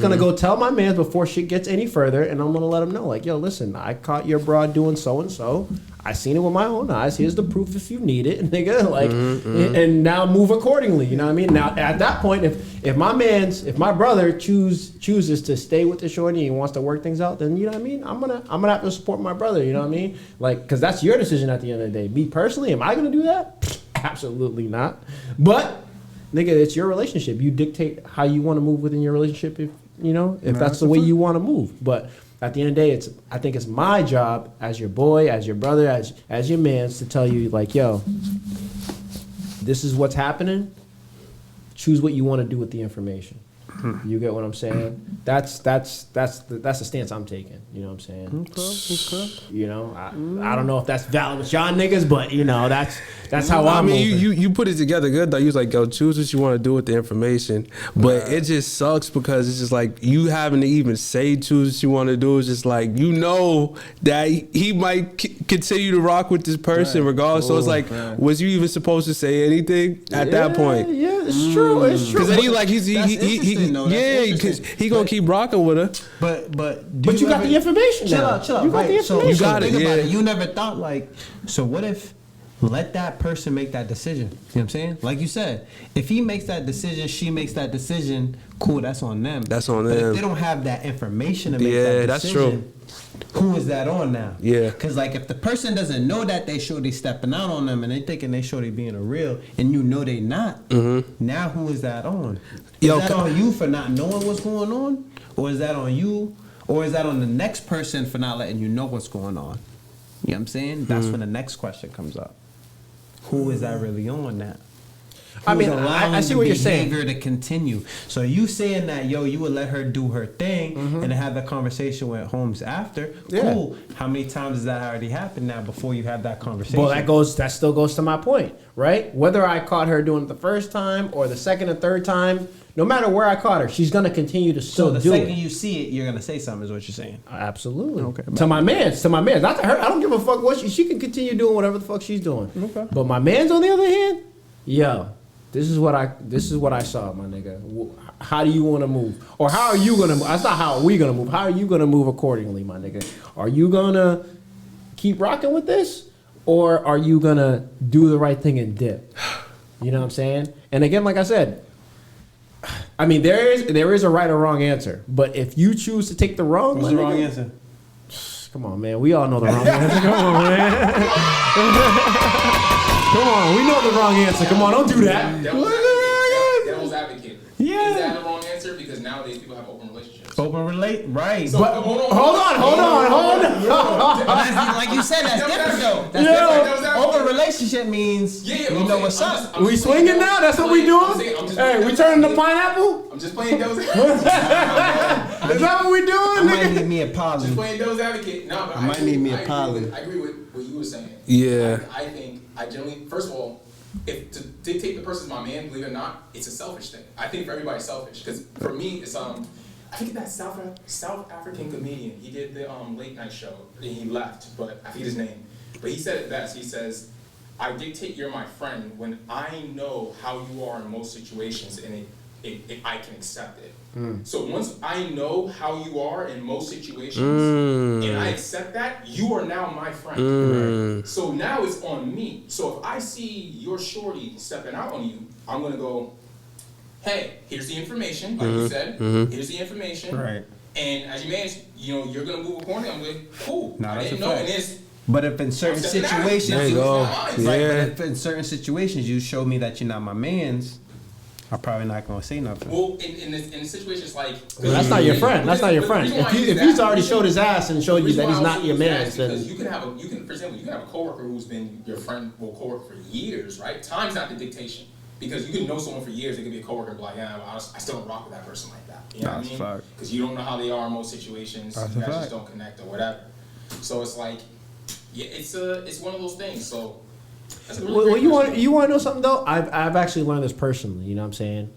Speaker 2: gonna go tell my mans before shit gets any further, and I'm gonna let them know, like, yo, listen, I caught your broad doing so and so. I seen it with my own eyes. Here's the proof if you need it, nigga. Like, and now move accordingly. You know what I mean? Now at that point, if my brother chooses to stay with the shorty and wants to work things out, then you know what I mean. I'm gonna have to support my brother. You know what I mean? Like, because that's your decision at the end of the day. Me personally, am I gonna do that? Absolutely not. But nigga, it's your relationship. You dictate how you want to move within your relationship. If that's the way you want to move. But at the end of the day, I think it's my job as your boy, as your brother, as your man's to tell you, like, yo, this is what's happening. Choose what you want to do with the information. You get what I'm saying? That's the stance I'm taking. You know what I'm saying? Okay. I don't know if that's valid with y'all niggas, but that's how I'm moving.
Speaker 4: You put it together good though. You was like, yo, choose what you want to do with the information. But it just sucks because it's just like you having to even say choose what you want to do is just like, that he might continue to rock with this person regardless. So it's like, was you even supposed to say anything at that point?
Speaker 2: Yeah, it's true. It's true.
Speaker 4: Because then because he gonna keep rocking with her.
Speaker 2: But you got the information. Chill out. You got the information.
Speaker 3: So you got it. Think about it. You never thought like, so what if let that person make that decision? You know what I'm saying? Like you said, if he makes that decision, she makes that decision, cool, that's on them.
Speaker 4: That's on
Speaker 3: them.
Speaker 4: But
Speaker 3: if they don't have that information to make that decision,
Speaker 4: that's true.
Speaker 3: Who is that on now?
Speaker 4: Yeah.
Speaker 3: Because like if the person doesn't know that they shorty stepping out on them and they thinking they shorty being a real and they not, now who is that on? Is that on you for not knowing what's going on? Or is that on you? Or is that on the next person for not letting you know what's going on? You know what I'm saying? That's when the next question comes up. Who is that really on that?
Speaker 2: I see what you're saying.
Speaker 3: Behavior to continue. So you saying that, you would let her do her thing and have that conversation with Holmes after.
Speaker 2: Yeah.
Speaker 3: Cool. How many times has that already happened now before you have that conversation?
Speaker 2: Well, that still goes to my point, right? Whether I caught her doing it the first time or the second or third time, no matter where I caught her, she's gonna continue to still do it. So the second
Speaker 3: you see it, you're gonna say something, is what you're saying.
Speaker 2: Absolutely. Okay. To my man's, not to her. I don't give a fuck what she can continue doing whatever the fuck she's doing. Okay. But my man's on the other hand, this is what I saw, my nigga. How do you want to move? Or how are you gonna move? That's not how are we gonna move. How are you gonna move accordingly, my nigga? Are you gonna keep rocking with this? Or are you gonna do the right thing and dip? You know what I'm saying? And again, like I said, I mean, there is a right or wrong answer. But if you choose to take the wrong,
Speaker 3: what's the wrong answer?
Speaker 2: Come on, man. We all know the wrong answer. Come on, man. Come on, we know the wrong answer. Come on, don't do that.
Speaker 5: Devil's advocate. Yeah. Is that the wrong answer? Because nowadays people have open relationships.
Speaker 3: Right.
Speaker 2: So, but hold on.
Speaker 3: Like you said, that's different though. That's different. Open relationship means you know what's up.
Speaker 2: We swinging now? That's what we doing? Hey, we turning the pineapple?
Speaker 5: I'm just playing devil's advocate.
Speaker 2: Is that what we doing?
Speaker 3: I might need me a poly.
Speaker 5: Just playing devil's advocate. No, but
Speaker 3: I might need me a poly.
Speaker 5: I agree with what you were saying.
Speaker 4: Yeah.
Speaker 5: I generally, first of all, if to dictate the person's my man, believe it or not, it's a selfish thing. I think for everybody selfish. Because for me, it's I think that South African comedian, he did the late night show, and he left, but I forget his name. But he said it best. He says, I dictate you're my friend when I know how you are in most situations, and I can accept it. So once I know how you are in most situations, and I accept that, you are now my friend. Right? So now it's on me. So if I see your shorty stepping out on you, I'm going to go, hey, here's the information, like you said. Here's the information.
Speaker 3: Right.
Speaker 5: And as you manage, you're gonna move accordingly. I'm like, cool.
Speaker 3: No,
Speaker 5: I didn't know. And it's,
Speaker 3: but if in certain situations,
Speaker 4: there you go.
Speaker 3: Right, but if in certain situations you show me that you're not my man's, I'm probably not gonna say nothing.
Speaker 5: Well, in situations like,
Speaker 2: well, that's not your friend. That's not your friend. If he's already showed his ass and showed you that he's not your man's, then
Speaker 5: because for example, you can have a coworker who's been your friend, coworker for years, right? Time's not the dictation. Because you can know someone for years, they could be a coworker and be like, yeah, I still don't rock with that person like that. You know what I mean? Because you don't know how they are in most situations. You guys just don't connect or whatever. So it's like, it's one of those things. So that's a really
Speaker 2: you want to know something though? I've actually learned this personally. You know what I'm saying?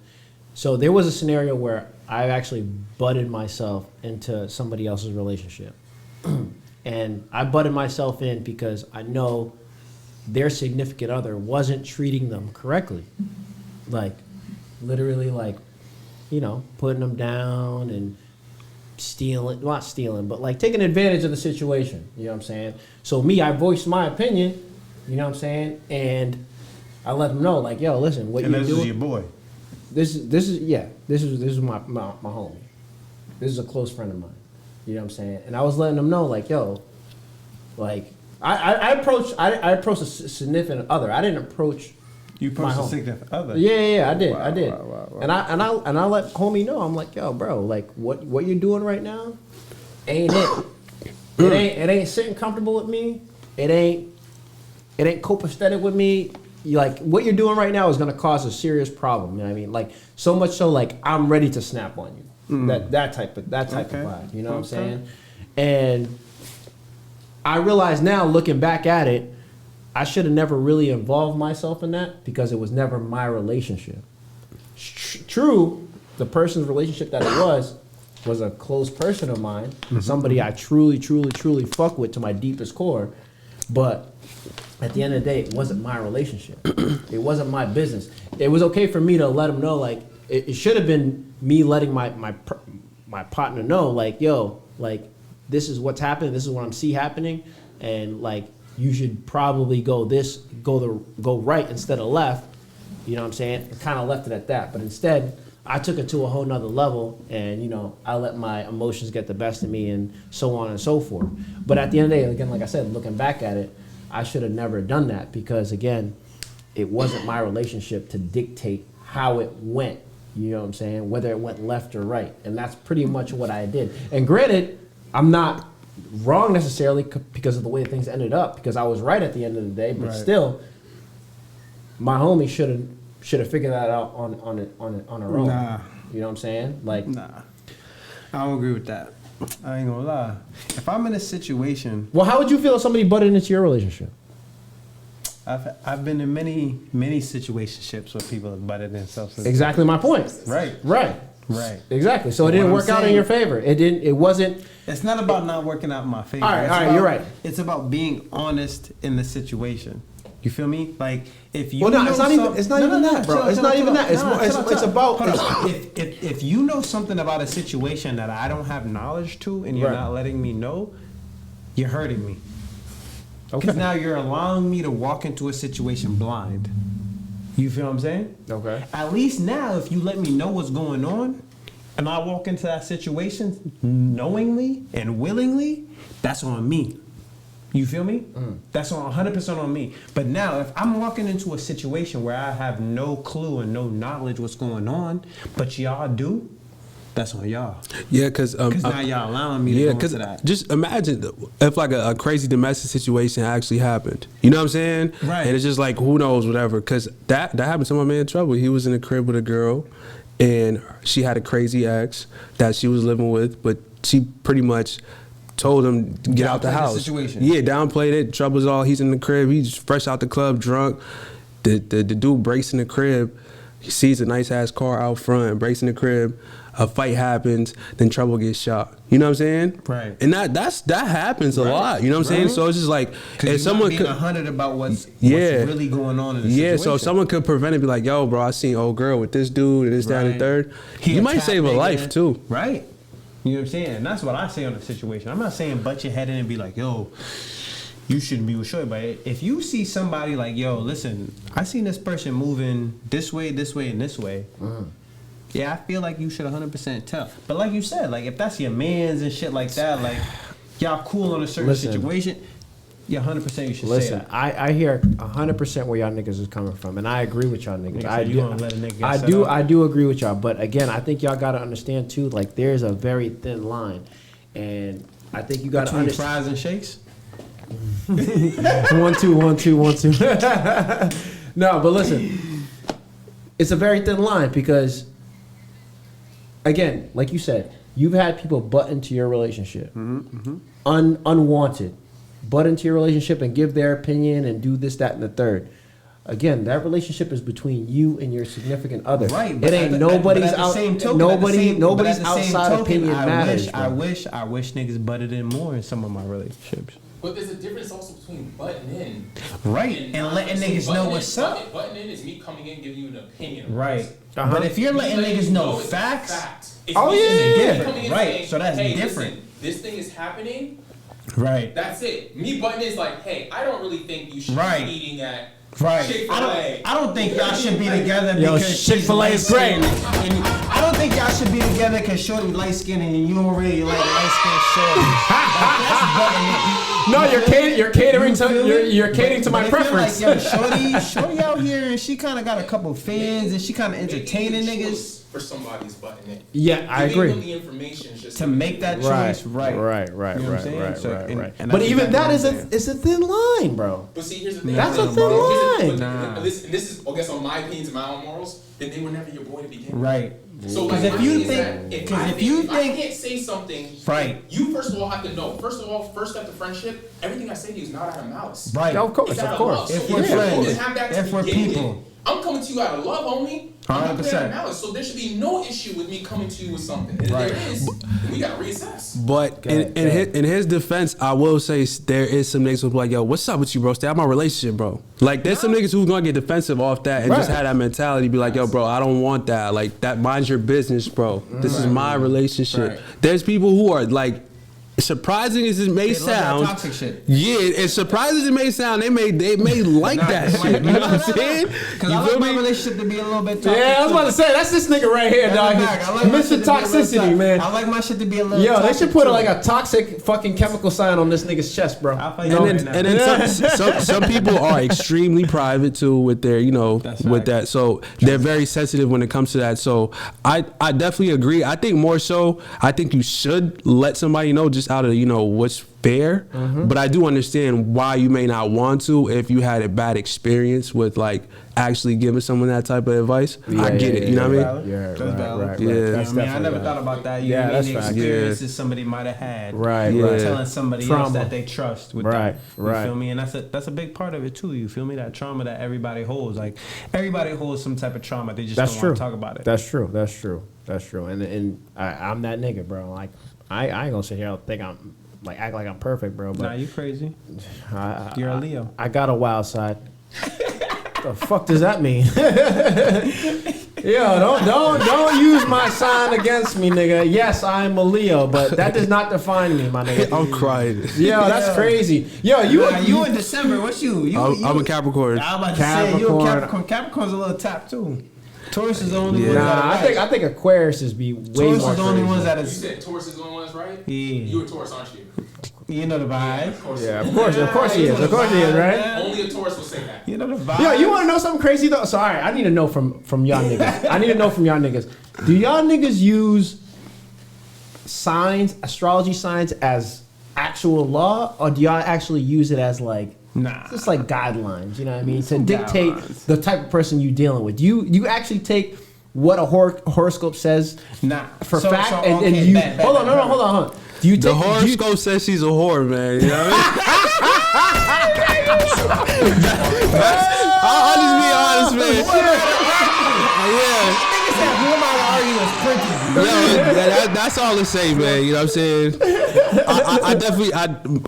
Speaker 2: So there was a scenario where I actually butted myself into somebody else's relationship, and I butted myself in because I know their significant other wasn't treating them correctly. Like, literally, like, you know, putting them down and stealing, not stealing, but like taking advantage of the situation. You know what I'm saying? So me, I voiced my opinion, you know what I'm saying? And I let them know, like, yo, listen, what you doing?
Speaker 3: And this is your boy.
Speaker 2: This is my homie. This is a close friend of mine. You know what I'm saying? And I was letting them know, like, yo, like, I approached a significant other. I didn't approach.
Speaker 3: You approached a significant other.
Speaker 2: Yeah, I did.
Speaker 3: Wow.
Speaker 2: And I let homie know. I'm like, yo, bro, like, what you're doing right now ain't it. It ain't sitting comfortable with me. It ain't copacetic with me. Like, what you're doing right now is gonna cause a serious problem. You know what I mean? Like, so much so, like, I'm ready to snap on you. That type of vibe. You know what I'm saying? And I realize now, looking back at it, I should have never really involved myself in that because it was never my relationship. True, the person's relationship that it was a close person of mine, somebody I truly fuck with to my deepest core. But at the end of the day, it wasn't my relationship. It wasn't my business. It was okay for me to let him know, like, it should have been me letting my partner know, like, yo, like, this is what's happening. This is what I'm see happening, and like, you should probably go right instead of left. You know what I'm saying? I kind of left it at that, but instead, I took it to a whole nother level, and you know, I let my emotions get the best of me, and so on and so forth. But at the end of the day, again, like I said, looking back at it, I should have never done that because, again, it wasn't my relationship to dictate how it went. You know what I'm saying? Whether it went left or right, and that's pretty much what I did. And granted, I'm not wrong necessarily because of the way things ended up, because I was right at the end of the day, but still, my homie should have figured that out on her own.
Speaker 3: Nah.
Speaker 2: You know what I'm saying? Like,
Speaker 3: nah, I don't agree with that. I ain't gonna lie. If I'm in a situation,
Speaker 2: well, how would you feel if somebody butted into your relationship?
Speaker 3: I've been in many situationships where people have butted in substance.
Speaker 2: Exactly my point.
Speaker 3: Right.
Speaker 2: Exactly. So it didn't work out in your favor. It wasn't.
Speaker 3: It's not about not working out in my favor.
Speaker 2: All right, you're right.
Speaker 3: It's about being honest in the situation. You feel me? Like, if you
Speaker 2: it's not even that, bro. It's not even that. It's about
Speaker 3: if you know something about a situation that I don't have knowledge to, and you're not letting me know, you're hurting me. Because now you're allowing me to walk into a situation blind. You feel what I'm saying?
Speaker 2: Okay.
Speaker 3: At least now, if you let me know what's going on, and I walk into that situation knowingly and willingly, that's on me. You feel me? That's 100% on me. But now, if I'm walking into a situation where I have no clue and no knowledge what's going on, but y'all do, that's on y'all.
Speaker 4: Yeah, because
Speaker 3: now y'all allowing me to go into that.
Speaker 4: Just imagine if like a crazy domestic situation actually happened. You know what I'm saying?
Speaker 3: Right.
Speaker 4: And it's just like, who knows, whatever. Because that happened to my man Trouble. He was in a crib with a girl, and she had a crazy ex that she was living with, but she pretty much told him to get out the house.
Speaker 3: The situation.
Speaker 4: Yeah, downplayed it. Trouble's all, he's in the crib. He's fresh out the club, drunk. The dude breaks in the crib. He sees a nice ass car out front, breaks in the crib. A fight happens, then Trouble gets shot. You know what I'm saying?
Speaker 3: Right.
Speaker 4: And that happens a lot. You know what I'm saying? So it's just like, if someone
Speaker 3: being 100 about what's
Speaker 4: Yeah.
Speaker 3: really going on in the situation.
Speaker 4: Yeah, so if someone could prevent it, be like, yo, bro, I seen old girl with this dude and this, that, and the third. You might save a life too.
Speaker 3: Right. You know what I'm saying? And that's what I say on the situation. I'm not saying butt your head in and be like, yo, you shouldn't be with Shorty. But if you see somebody like, yo, listen, I seen this person moving this way, and this way. Yeah, I feel like you should 100% tell. But like you said, like, if that's your mans and shit like that, like, y'all cool on a certain situation, yeah, 100% you should say that.
Speaker 2: I hear 100% where y'all niggas is coming from, and I agree with y'all niggas. I do agree with y'all, but again, I think y'all gotta understand too, like, there's a very thin line, and I think you gotta understand.
Speaker 3: Fries and shakes?
Speaker 2: 1 2 1 2 1 2. No, but listen, it's a very thin line because, again, like you said, you've had people butt into your relationship, unwanted, butt into your relationship and give their opinion and do this, that, and the third. Again, that relationship is between you and your significant other.
Speaker 3: Right.
Speaker 2: It ain't nobody's out. Nobody's outside opinion matters.
Speaker 3: I wish niggas butted in more in some of my relationships.
Speaker 5: But there's a difference also between butting in.
Speaker 3: Right. And letting niggas know what's up.
Speaker 5: Butting in is me coming in giving you an opinion.
Speaker 3: Right. But if you're letting niggas know facts.
Speaker 2: Oh, yeah.
Speaker 5: Different.
Speaker 3: Right. So that's
Speaker 5: hey,
Speaker 3: different.
Speaker 5: Listen, this thing is happening.
Speaker 3: Right.
Speaker 5: That's it. Me butting in is like, hey, I don't really think you should be eating at Chick-fil-A.
Speaker 3: I don't think y'all should be together because
Speaker 2: Chick-fil-A is great.
Speaker 3: And I don't think y'all should be together because Shorty light skinned and you don't really like light skinned Shorty.
Speaker 2: No, you're catering to my preference.
Speaker 3: Like, yo, Shorty out here and she kind of got a couple fans and she kind of entertaining niggas.
Speaker 5: For somebody's butting in.
Speaker 2: Yeah, I agree.
Speaker 5: The information is just
Speaker 3: to make that choice, right.
Speaker 2: But even that is a thin line, bro.
Speaker 5: But see, here's the thing.
Speaker 2: That's a thin line.
Speaker 5: This is, I guess, on my opinions and my own morals. Then they were never your boy to begin with.
Speaker 3: Right.
Speaker 5: So like,
Speaker 3: if you think,
Speaker 5: if I can't say something,
Speaker 3: right?
Speaker 5: You first of all have to know. First of all, first step to friendship. Everything I say to you is not out of malice.
Speaker 3: Right.
Speaker 2: Of course.
Speaker 3: If we're friends, if we're people.
Speaker 5: I'm coming to you out of love, homie.
Speaker 3: 100%.
Speaker 5: So there should be no issue with me coming to you with something. And if there is, then we gotta reassess.
Speaker 4: But in his defense, I will say there is some niggas who's like, yo, what's up with you, bro? Stay out my relationship, bro. Like, there's some niggas who's gonna get defensive off that and just have that mentality, be like, yo, bro, I don't want that. Like, that mind's your business, bro. This is my relationship. Right. There's people who are like, surprising as it may sound,
Speaker 3: toxic shit.
Speaker 4: Yeah, as surprising as it may sound, they may like that shit. You know what I'm saying?
Speaker 3: Because I like my relationship to be a little bit toxic.
Speaker 2: Yeah, I was about to say that's this nigga right here, dog. Mr. Toxicity, man.
Speaker 3: I like my shit to be a little.
Speaker 2: Yo, they should put like a toxic fucking chemical sign on this nigga's chest, bro.
Speaker 4: And then some people are extremely private too with their, with that. So they're very sensitive when it comes to that. So I definitely agree. I think more so, I think you should let somebody know just out of what's fair, but I do understand why you may not want to if you had a bad experience with like actually giving someone that type of advice. I get it, you know what I mean?
Speaker 3: Yeah, that's valid.
Speaker 2: Right.
Speaker 3: Yeah, I never thought about that. You mean the experiences somebody might have had, telling somebody else that they trust with that. You feel me? And that's a big part of it too. You feel me? That trauma that everybody holds. Like everybody holds some type of trauma. They just don't want to talk about it.
Speaker 2: That's true. And I'm that nigga, bro. Like I ain't gonna sit here and think I'm like act like I'm perfect, bro. But
Speaker 3: nah, you crazy. You're a Leo.
Speaker 2: I got a wild side. The fuck does that mean? Yo, don't use my sign against me, nigga. Yes, I'm a Leo, but that does not define me, my nigga.
Speaker 4: I'm crying.
Speaker 2: Yo, that's crazy. Yo, you
Speaker 3: in December? What's you?
Speaker 4: I'm a Capricorn.
Speaker 3: I'm about to say you a Capricorn. Capricorn's a little tap too. Taurus is the only one.
Speaker 2: Nah, I think Aquarius is be way
Speaker 3: Taurus
Speaker 2: more.
Speaker 3: Taurus is the only ones that
Speaker 5: is. You said Taurus is the only one that's right.
Speaker 3: Yeah.
Speaker 5: You a Taurus, aren't you?
Speaker 3: You know the vibe.
Speaker 5: Yeah, of course.
Speaker 2: Yeah, of course he is. Of course he is, right?
Speaker 5: Only a Taurus will say that.
Speaker 3: You know the vibe.
Speaker 2: Yo, you want to know something crazy though? So, all right, I need to know from y'all niggas. Do y'all niggas use signs, astrology signs, as actual law, or do y'all actually use it as like?
Speaker 3: Nah.
Speaker 2: Just like guidelines, you know what I mean? To dictate the type of person you're dealing with. You actually take what a horoscope says for fact and you... Bet, hold on. Do you take,
Speaker 4: the horoscope says she's a whore, man. You know what I mean? I'll just be honest, man. That's all to say, man. You know what I'm saying? I definitely,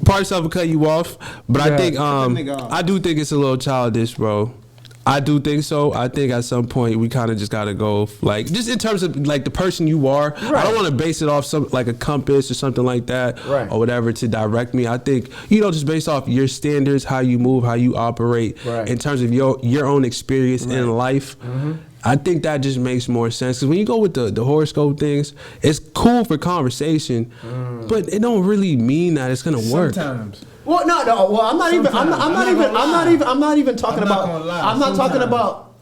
Speaker 4: part myself will cut you off, but I think, I do think it's a little childish, bro. I do think so. I think at some point we kind of just gotta go, like, just in terms of like the person you are. Right. I don't want to base it off some like a compass or something like that, or whatever to direct me. I think just based off your standards, how you move, how you operate, in terms of your own experience in life. I think that just makes more sense because when you go with the horoscope things, it's cool for conversation, but it don't really mean that it's gonna work.
Speaker 3: Sometimes.
Speaker 2: Well, no. Well, I'm not even talking about. I'm not talking about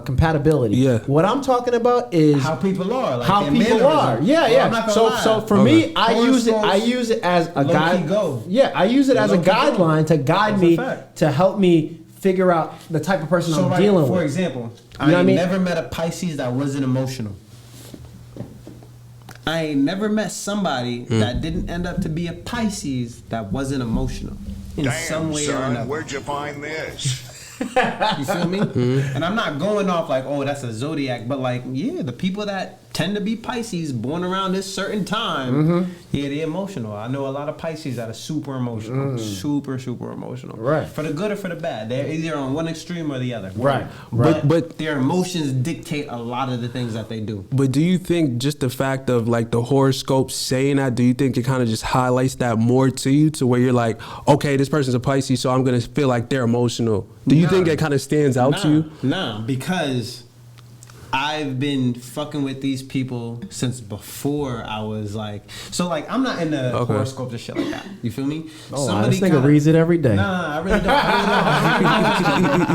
Speaker 2: compatibility.
Speaker 4: Yeah.
Speaker 2: What I'm talking about is
Speaker 3: how people are. Like
Speaker 2: how people are. Yeah.
Speaker 3: Well,
Speaker 2: so for me, I use it as a guide. Yeah, I use it as a guideline to guide me to help me figure out the type of person I'm dealing with.
Speaker 3: For example, I never met a Pisces that wasn't emotional. I ain't never met somebody that didn't end up to be a Pisces that wasn't emotional in some way or another.
Speaker 6: Where'd you find this?
Speaker 3: You feel me? And I'm not going off like, oh, that's a zodiac, but like, yeah, the people that tend to be Pisces, born around this certain time. Yeah, they're emotional. I know a lot of Pisces that are super emotional, super emotional.
Speaker 2: Right.
Speaker 3: For the good or for the bad, they're either on one extreme or the other.
Speaker 2: Right.
Speaker 3: But their emotions dictate a lot of the things that they do.
Speaker 4: But do you think just the fact of like the horoscope saying that, do you think it kind of just highlights that more to you, to where you're like, okay, this person's a Pisces, so I'm gonna feel like they're emotional? Do you think that kind of stands out to you?
Speaker 3: Nah, because I've been fucking with these people since before I was like, so like I'm not into horoscopes and shit like that. You feel me?
Speaker 2: This nigga reads it every day.
Speaker 3: Nah, I really don't.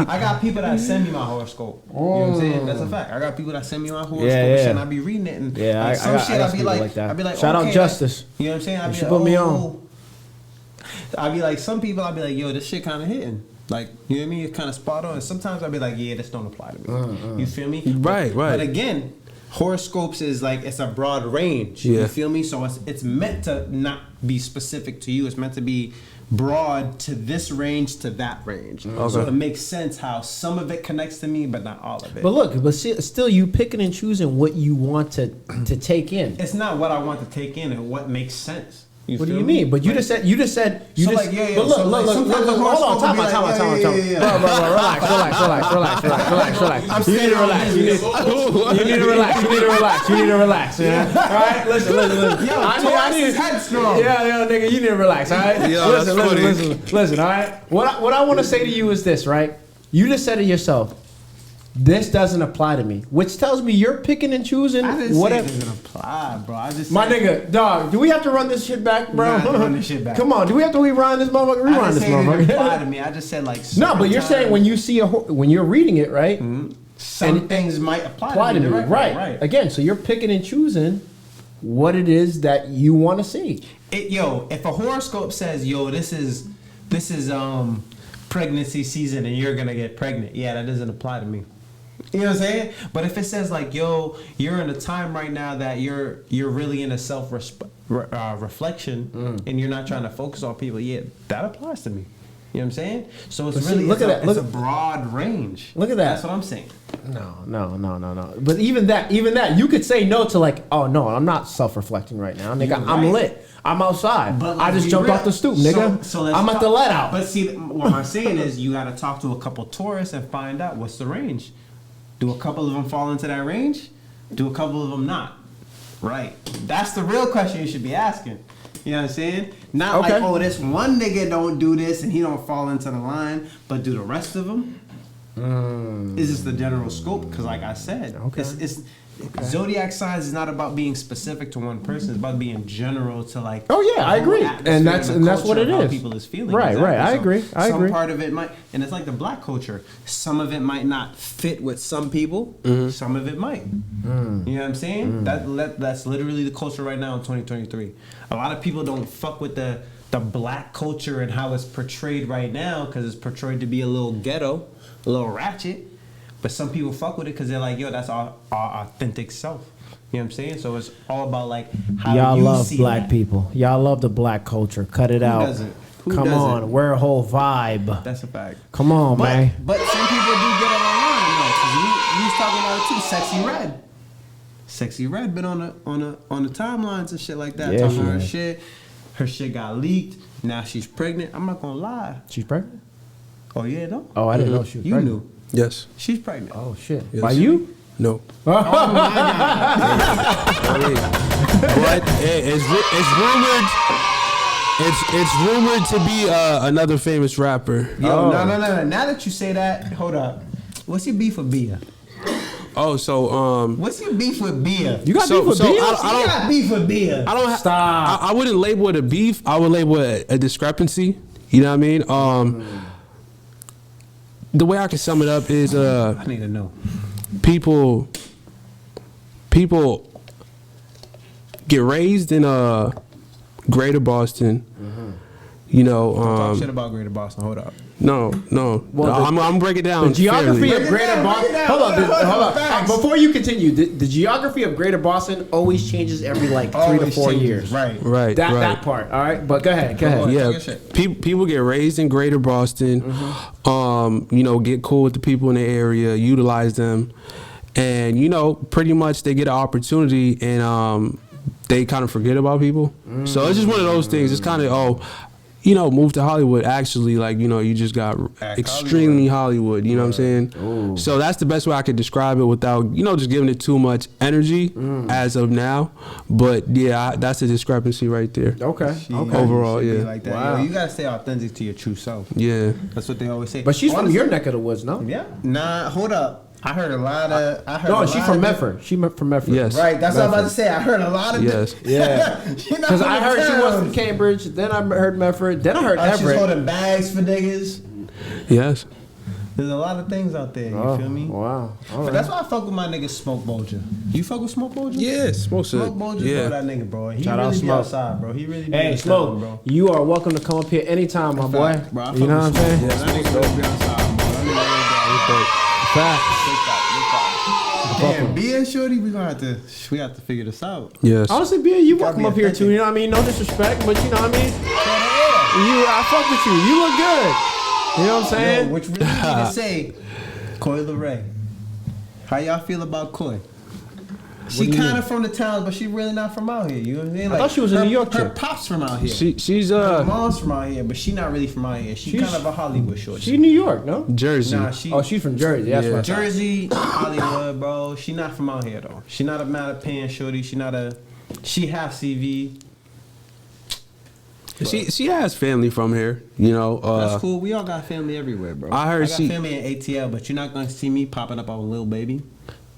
Speaker 3: I got people that send me my horoscope. You know what I'm saying? That's a fact. I got people that send me my horoscope and I be reading it and like, some shit I be like,
Speaker 2: shout out Justice.
Speaker 3: You know what I'm saying? I be
Speaker 2: like, put me on.
Speaker 3: I be like, some people I be like, yo, this shit kind of hitting. Like, you know what I mean? It's kind of spot on. And sometimes I'll be like, yeah, this don't apply to me. You feel me?
Speaker 4: Right.
Speaker 3: But again, horoscopes is like, it's a broad range.
Speaker 4: Yeah.
Speaker 3: You feel me? So it's meant to not be specific to you. It's meant to be broad to this range to that range. So it makes sense how some of it connects to me, but not all of it.
Speaker 2: But look, still you picking and choosing what you want to take in.
Speaker 3: It's not what I want to take in and what makes sense.
Speaker 2: What do you mean? But you just said. But look. Hold on. Time out. Bro, relax. You need to relax. You need to relax. Yeah. All right. Listen. I need headstrong. Yeah, nigga. You need to relax. All right. Listen. All right. What I want to say to you is this, right? You just said it yourself. This doesn't apply to me, which tells me you're picking and choosing.
Speaker 3: I didn't say it doesn't apply, bro. I just
Speaker 2: nigga, dog. Do we have to run this shit back, bro?
Speaker 3: Yeah, run this shit back.
Speaker 2: Come on, do we have to rewind this motherfucker?
Speaker 3: I didn't say it didn't apply to me. I just said like.
Speaker 2: No, but you're saying when you see when you're reading it, right?
Speaker 3: Some things might apply to me.
Speaker 2: Right. Again, so you're picking and choosing what it is that you want to see.
Speaker 3: If a horoscope says, yo, this is pregnancy season and you're gonna get pregnant, yeah, that doesn't apply to me. You know what I'm saying? But if it says like, yo, you're in a time right now that you're really in a self reflection and you're not trying to focus on people, yeah, that applies to me. You know what I'm saying? So it's it's a broad range.
Speaker 2: Look at that.
Speaker 3: That's what I'm saying.
Speaker 2: No. But even that, you could say no to like, oh no, I'm not self-reflecting right now, nigga. I'm lit. I'm outside. But I just jumped off the stoop, nigga. So I'm at the let out.
Speaker 3: But see, what I'm saying is you got to talk to a couple tourists and find out what's the range. Do a couple of them fall into that range? Do a couple of them not? Right. That's the real question you should be asking. You know what I'm saying? Not like, oh, this one nigga don't do this and he don't fall into the line, but do the rest of them? Is this the general scope? Because like I said, zodiac signs is not about being specific to one person. It's about being general to like.
Speaker 2: Oh yeah, I agree, and that's what it is.
Speaker 3: How people is feeling.
Speaker 2: Right. I agree.
Speaker 3: Some part of it might, and it's like the black culture. Some of it might not fit with some people. Some of it might. You know what I'm saying? That's literally the culture right now in 2023. A lot of people don't fuck with the black culture and how it's portrayed right now because it's portrayed to be a little ghetto, a little ratchet. But some people fuck with it because they're like, yo, that's our authentic self. You know what I'm saying? So it's all about like how
Speaker 2: y'all
Speaker 3: you
Speaker 2: love
Speaker 3: see
Speaker 2: black
Speaker 3: that.
Speaker 2: people. Y'all love the black culture. Cut it out. Come on, we're a whole vibe.
Speaker 3: That's a fact.
Speaker 2: Come on, man.
Speaker 3: But some people do get it online though. Cause you was talking about it too. Sexy Red been on the timelines and shit like that.
Speaker 2: Yeah,
Speaker 3: talking about her shit. Her shit got leaked. Now she's pregnant. I'm not gonna lie.
Speaker 2: She's pregnant?
Speaker 3: Oh yeah, no.
Speaker 2: Oh, I didn't know she was pregnant.
Speaker 3: You knew.
Speaker 4: Yes.
Speaker 3: She's pregnant.
Speaker 2: Oh shit.
Speaker 4: Yes.
Speaker 2: By you?
Speaker 4: No.
Speaker 3: Oh my God.
Speaker 4: But it's rumored. It's rumored to be another famous rapper.
Speaker 3: Yo, no. Now that you say that, hold up. What's your beef with Bia?
Speaker 4: Oh, so
Speaker 3: what's your beef with Bia?
Speaker 2: You got beef with Bia?
Speaker 3: I got beef with Bia.
Speaker 4: I don't
Speaker 2: Stop.
Speaker 4: I wouldn't label it a beef. I would label it a discrepancy. You know what I mean? The way I can sum it up is
Speaker 3: I need to know.
Speaker 4: People get raised in Greater Boston. You know,
Speaker 3: talk shit about Greater Boston. Hold up.
Speaker 4: No.
Speaker 2: Well,
Speaker 4: I'm breaking down
Speaker 2: the geography
Speaker 4: fairly.
Speaker 2: of Greater Boston. Hold up. Before you continue, the geography of Greater Boston always changes every like 3 to 4 years.
Speaker 3: Right.
Speaker 2: That part. All right, but go ahead.
Speaker 4: Yeah, people get raised in Greater Boston. You know, get cool with the people in the area, utilize them, and you know, pretty much they get an opportunity and they kind of forget about people. So it's just one of those things. It's kind of you know, move to Hollywood. Actually, like, you know, you just got extremely Hollywood. You know what I'm saying? Ooh. So that's the best way I could describe it without, you know, just giving it too much energy as of now. But yeah, that's a discrepancy right there.
Speaker 2: Okay.
Speaker 4: Overall, yeah.
Speaker 3: Like that. Wow. Yo, you gotta stay authentic to your true self.
Speaker 4: Yeah.
Speaker 3: That's what they always say.
Speaker 2: But she's from your neck of the woods, no?
Speaker 3: Yeah. Nah, hold up. I heard a lot of.
Speaker 2: No, she's from Medford. She from Medford.
Speaker 4: Yes.
Speaker 3: Right. That's what I'm about to say. I heard a lot of.
Speaker 4: Yes.
Speaker 2: Yeah. Because I heard she was from Cambridge. Then I heard Medford. Then I heard Everett.
Speaker 3: She's holding bags for niggas.
Speaker 4: Yes.
Speaker 3: There's a lot of things out there. You feel me?
Speaker 2: Wow.
Speaker 3: But that's why I fuck with my nigga Smoke Bolger. You fuck with Smoke Bolger?
Speaker 4: Yeah, Smoke
Speaker 3: Bolger,
Speaker 4: yeah.
Speaker 3: bro, that nigga, bro. He
Speaker 2: Shout
Speaker 3: really
Speaker 2: out
Speaker 3: be
Speaker 2: Smoke.
Speaker 3: outside, bro. He really be
Speaker 2: Hey,
Speaker 3: outside,
Speaker 2: Smoke,
Speaker 3: bro.
Speaker 2: you are welcome to come up here anytime, my boy.
Speaker 3: Bro, I
Speaker 2: you know what I'm saying?
Speaker 3: Yeah, that nigga really be outside, bro. Damn, B and Shorty, we have to figure this out.
Speaker 4: Yes.
Speaker 2: Honestly, B, you welcome up here too. You know what I mean? No disrespect, but you know what I mean. I fuck with you. You look good. You know what I'm saying?
Speaker 3: Yo, which really need to say, Coy LeRae. How y'all feel about Coy? She kind of from the town, but she really not from out here. You know what I mean? Like,
Speaker 2: I thought she was a New York
Speaker 3: Her
Speaker 2: chick.
Speaker 3: pops from out here.
Speaker 4: She's
Speaker 3: Her mom's from out here, but she not really from out here. She's kind of a Hollywood shorty.
Speaker 2: She's New York, no?
Speaker 4: Jersey.
Speaker 3: Nah,
Speaker 2: she's from Jersey. That's right.
Speaker 3: Jersey, Hollywood, bro. She not from out here though. She not a Mattapan shorty. She half CV.
Speaker 4: She has family from here, you know.
Speaker 3: That's cool. We all got family everywhere, bro.
Speaker 4: I got
Speaker 3: family in ATL, but you're not gonna see me popping up on a little baby.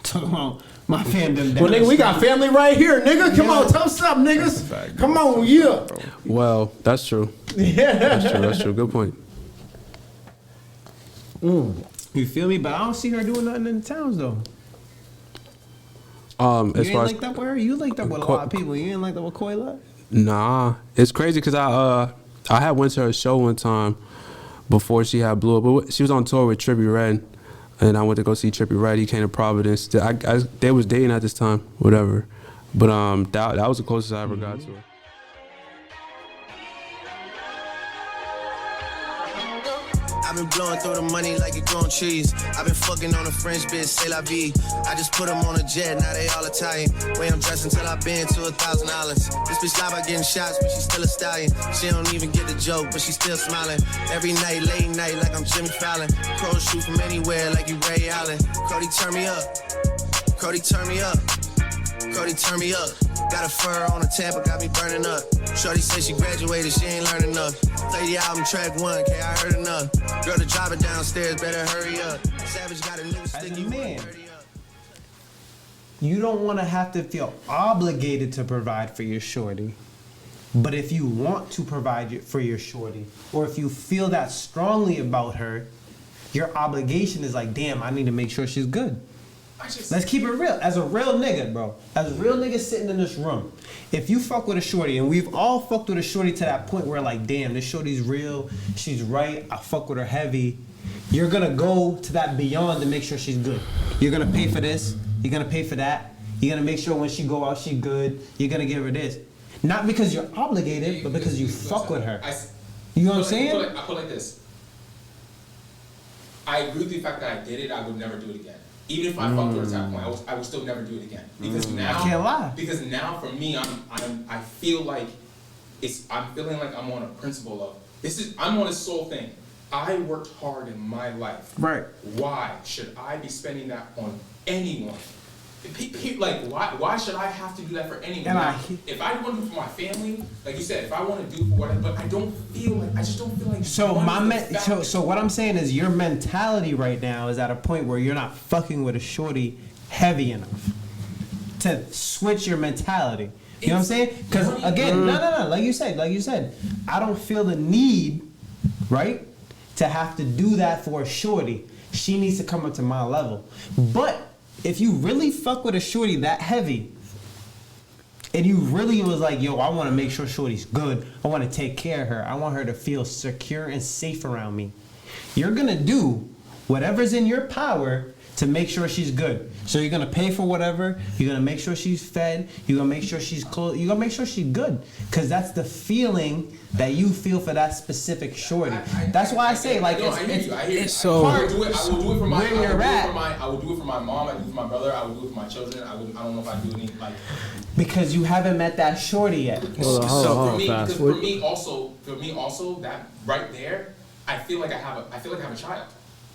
Speaker 3: Talking about my fandom.
Speaker 2: Well, nigga, we got family right here, nigga. Come on, tell us up, niggas. Come on, yeah.
Speaker 4: Well, that's true.
Speaker 2: Yeah.
Speaker 4: That's true. Good point.
Speaker 3: You feel me? But I don't see her doing nothing in the towns though.
Speaker 4: As
Speaker 3: You
Speaker 4: far
Speaker 3: ain't like that with her? You like that with a lot of people. You ain't like that with Koila?
Speaker 4: Nah, it's crazy because I had went to her show one time before she had blew up. But she was on tour with Trippie Redd, and I went to go see Trippie Redd. He came to Providence. They was dating at this time, whatever. But that was the closest I ever got to her.
Speaker 9: I've been blowing through the money like you're growing trees. I've been fucking on a French bitch, c'est la vie. I just put them on a jet, now they all Italian. Way I'm dressed until I've been to $1,000. This bitch lie about getting shots, but she's still a stallion. She don't even get the joke, but she's still smiling. Every night, late night, like I'm Jimmy Fallon. Pros shoot from anywhere, like you Ray Allen. Cody, turn me up. Cody, turn me up. Cody, turn me up. Got a fur on a Tampa, got me burning up. Shorty said she graduated, she ain't learned enough. Play the album track 1, okay, I heard enough. Girl, the driver downstairs, better hurry up. Savage got a new sticky
Speaker 3: man. You don't want to have to feel obligated to provide for your shorty. But if you want to provide for your shorty, or if you feel that strongly about her, your obligation is like, damn, I need to make sure she's good. Let's keep it real. As a real nigga, bro. As a real nigga sitting in this room. If you fuck with a shorty, and we've all fucked with a shorty to that point where like, damn, this shorty's real. She's right. I fuck with her heavy. You're going to go to that beyond to make sure she's good. You're going to pay for this. You're going to pay for that. You're going to make sure when she go out, she good. You're going to give her this. Not because you're obligated, but because you fuck with her. You know what I'm saying?
Speaker 5: I put it like this. I agree with the fact that I did it. I would never do it again. Even if I fucked her at that point, I would still never do it again. Because now,
Speaker 3: I can't lie.
Speaker 5: Because now, for me, I feel like I'm feeling like I'm on a principle of I'm on a soul thing. I worked hard in my life.
Speaker 3: Right.
Speaker 5: Why should I be spending that on anyone? Like, why should I have to do that for anyone? If I want to do it for my family, like you said, if I want to do it for whatever, but I just don't feel like.
Speaker 3: So what I'm saying is your mentality right now is at a point where you're not fucking with a shorty heavy enough to switch your mentality. You know what I'm saying? Because again, no. Like you said, I don't feel the need, right, to have to do that for a shorty. She needs to come up to my level, but. If you really fuck with a shorty that heavy, and you really was like, yo, I want to make sure shorty's good. I want to take care of her. I want her to feel secure and safe around me. You're going to do whatever's in your power to make sure she's good. So you're gonna pay for whatever. You're gonna make sure she's fed. You're gonna make sure she's clothed. You're gonna make sure she's good, because that's the feeling that you feel for that specific shorty. That's why I say, like,
Speaker 5: I hear you.
Speaker 3: so
Speaker 5: I will do it for my.
Speaker 3: where you're at.
Speaker 5: I will do it for my mom. I do it for my brother. I will do it for my children. I don't know if I do any like.
Speaker 3: Because you haven't met that shorty yet.
Speaker 2: Hold on, fast.
Speaker 5: For me also, that right there, I feel like I have a child.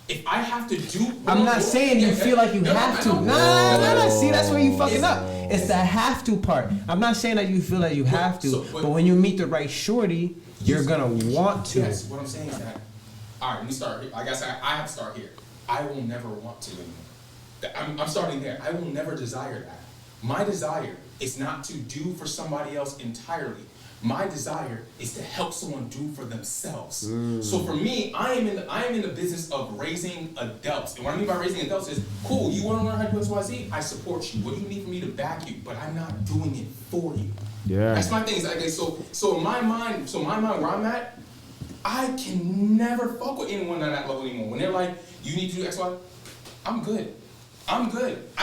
Speaker 5: If I have to do,
Speaker 3: I'm not saying you feel like you have to. Nah. See, that's where you fucking up. It's the have to part. I'm not saying that you feel that you have to, but when you meet the right shorty, you're gonna want to.
Speaker 5: Yes, what I'm saying is that. All right, let me start here. I guess I have to start here. I will never want to anymore. I'm starting there. I will never desire that. My desire is not to do for somebody else entirely. My desire is to help someone do for themselves. So for me, I am in the business of raising adults. And what I mean by raising adults is, cool, you want to learn how to do XYZ? I support you. What do you need for me to back you? But I'm not doing it for you.
Speaker 2: Yeah.
Speaker 5: That's my thing. Is like, so in my mind, where I'm at, I can never fuck with anyone at that level anymore. When they're like, you need to do X, Y, I'm good. I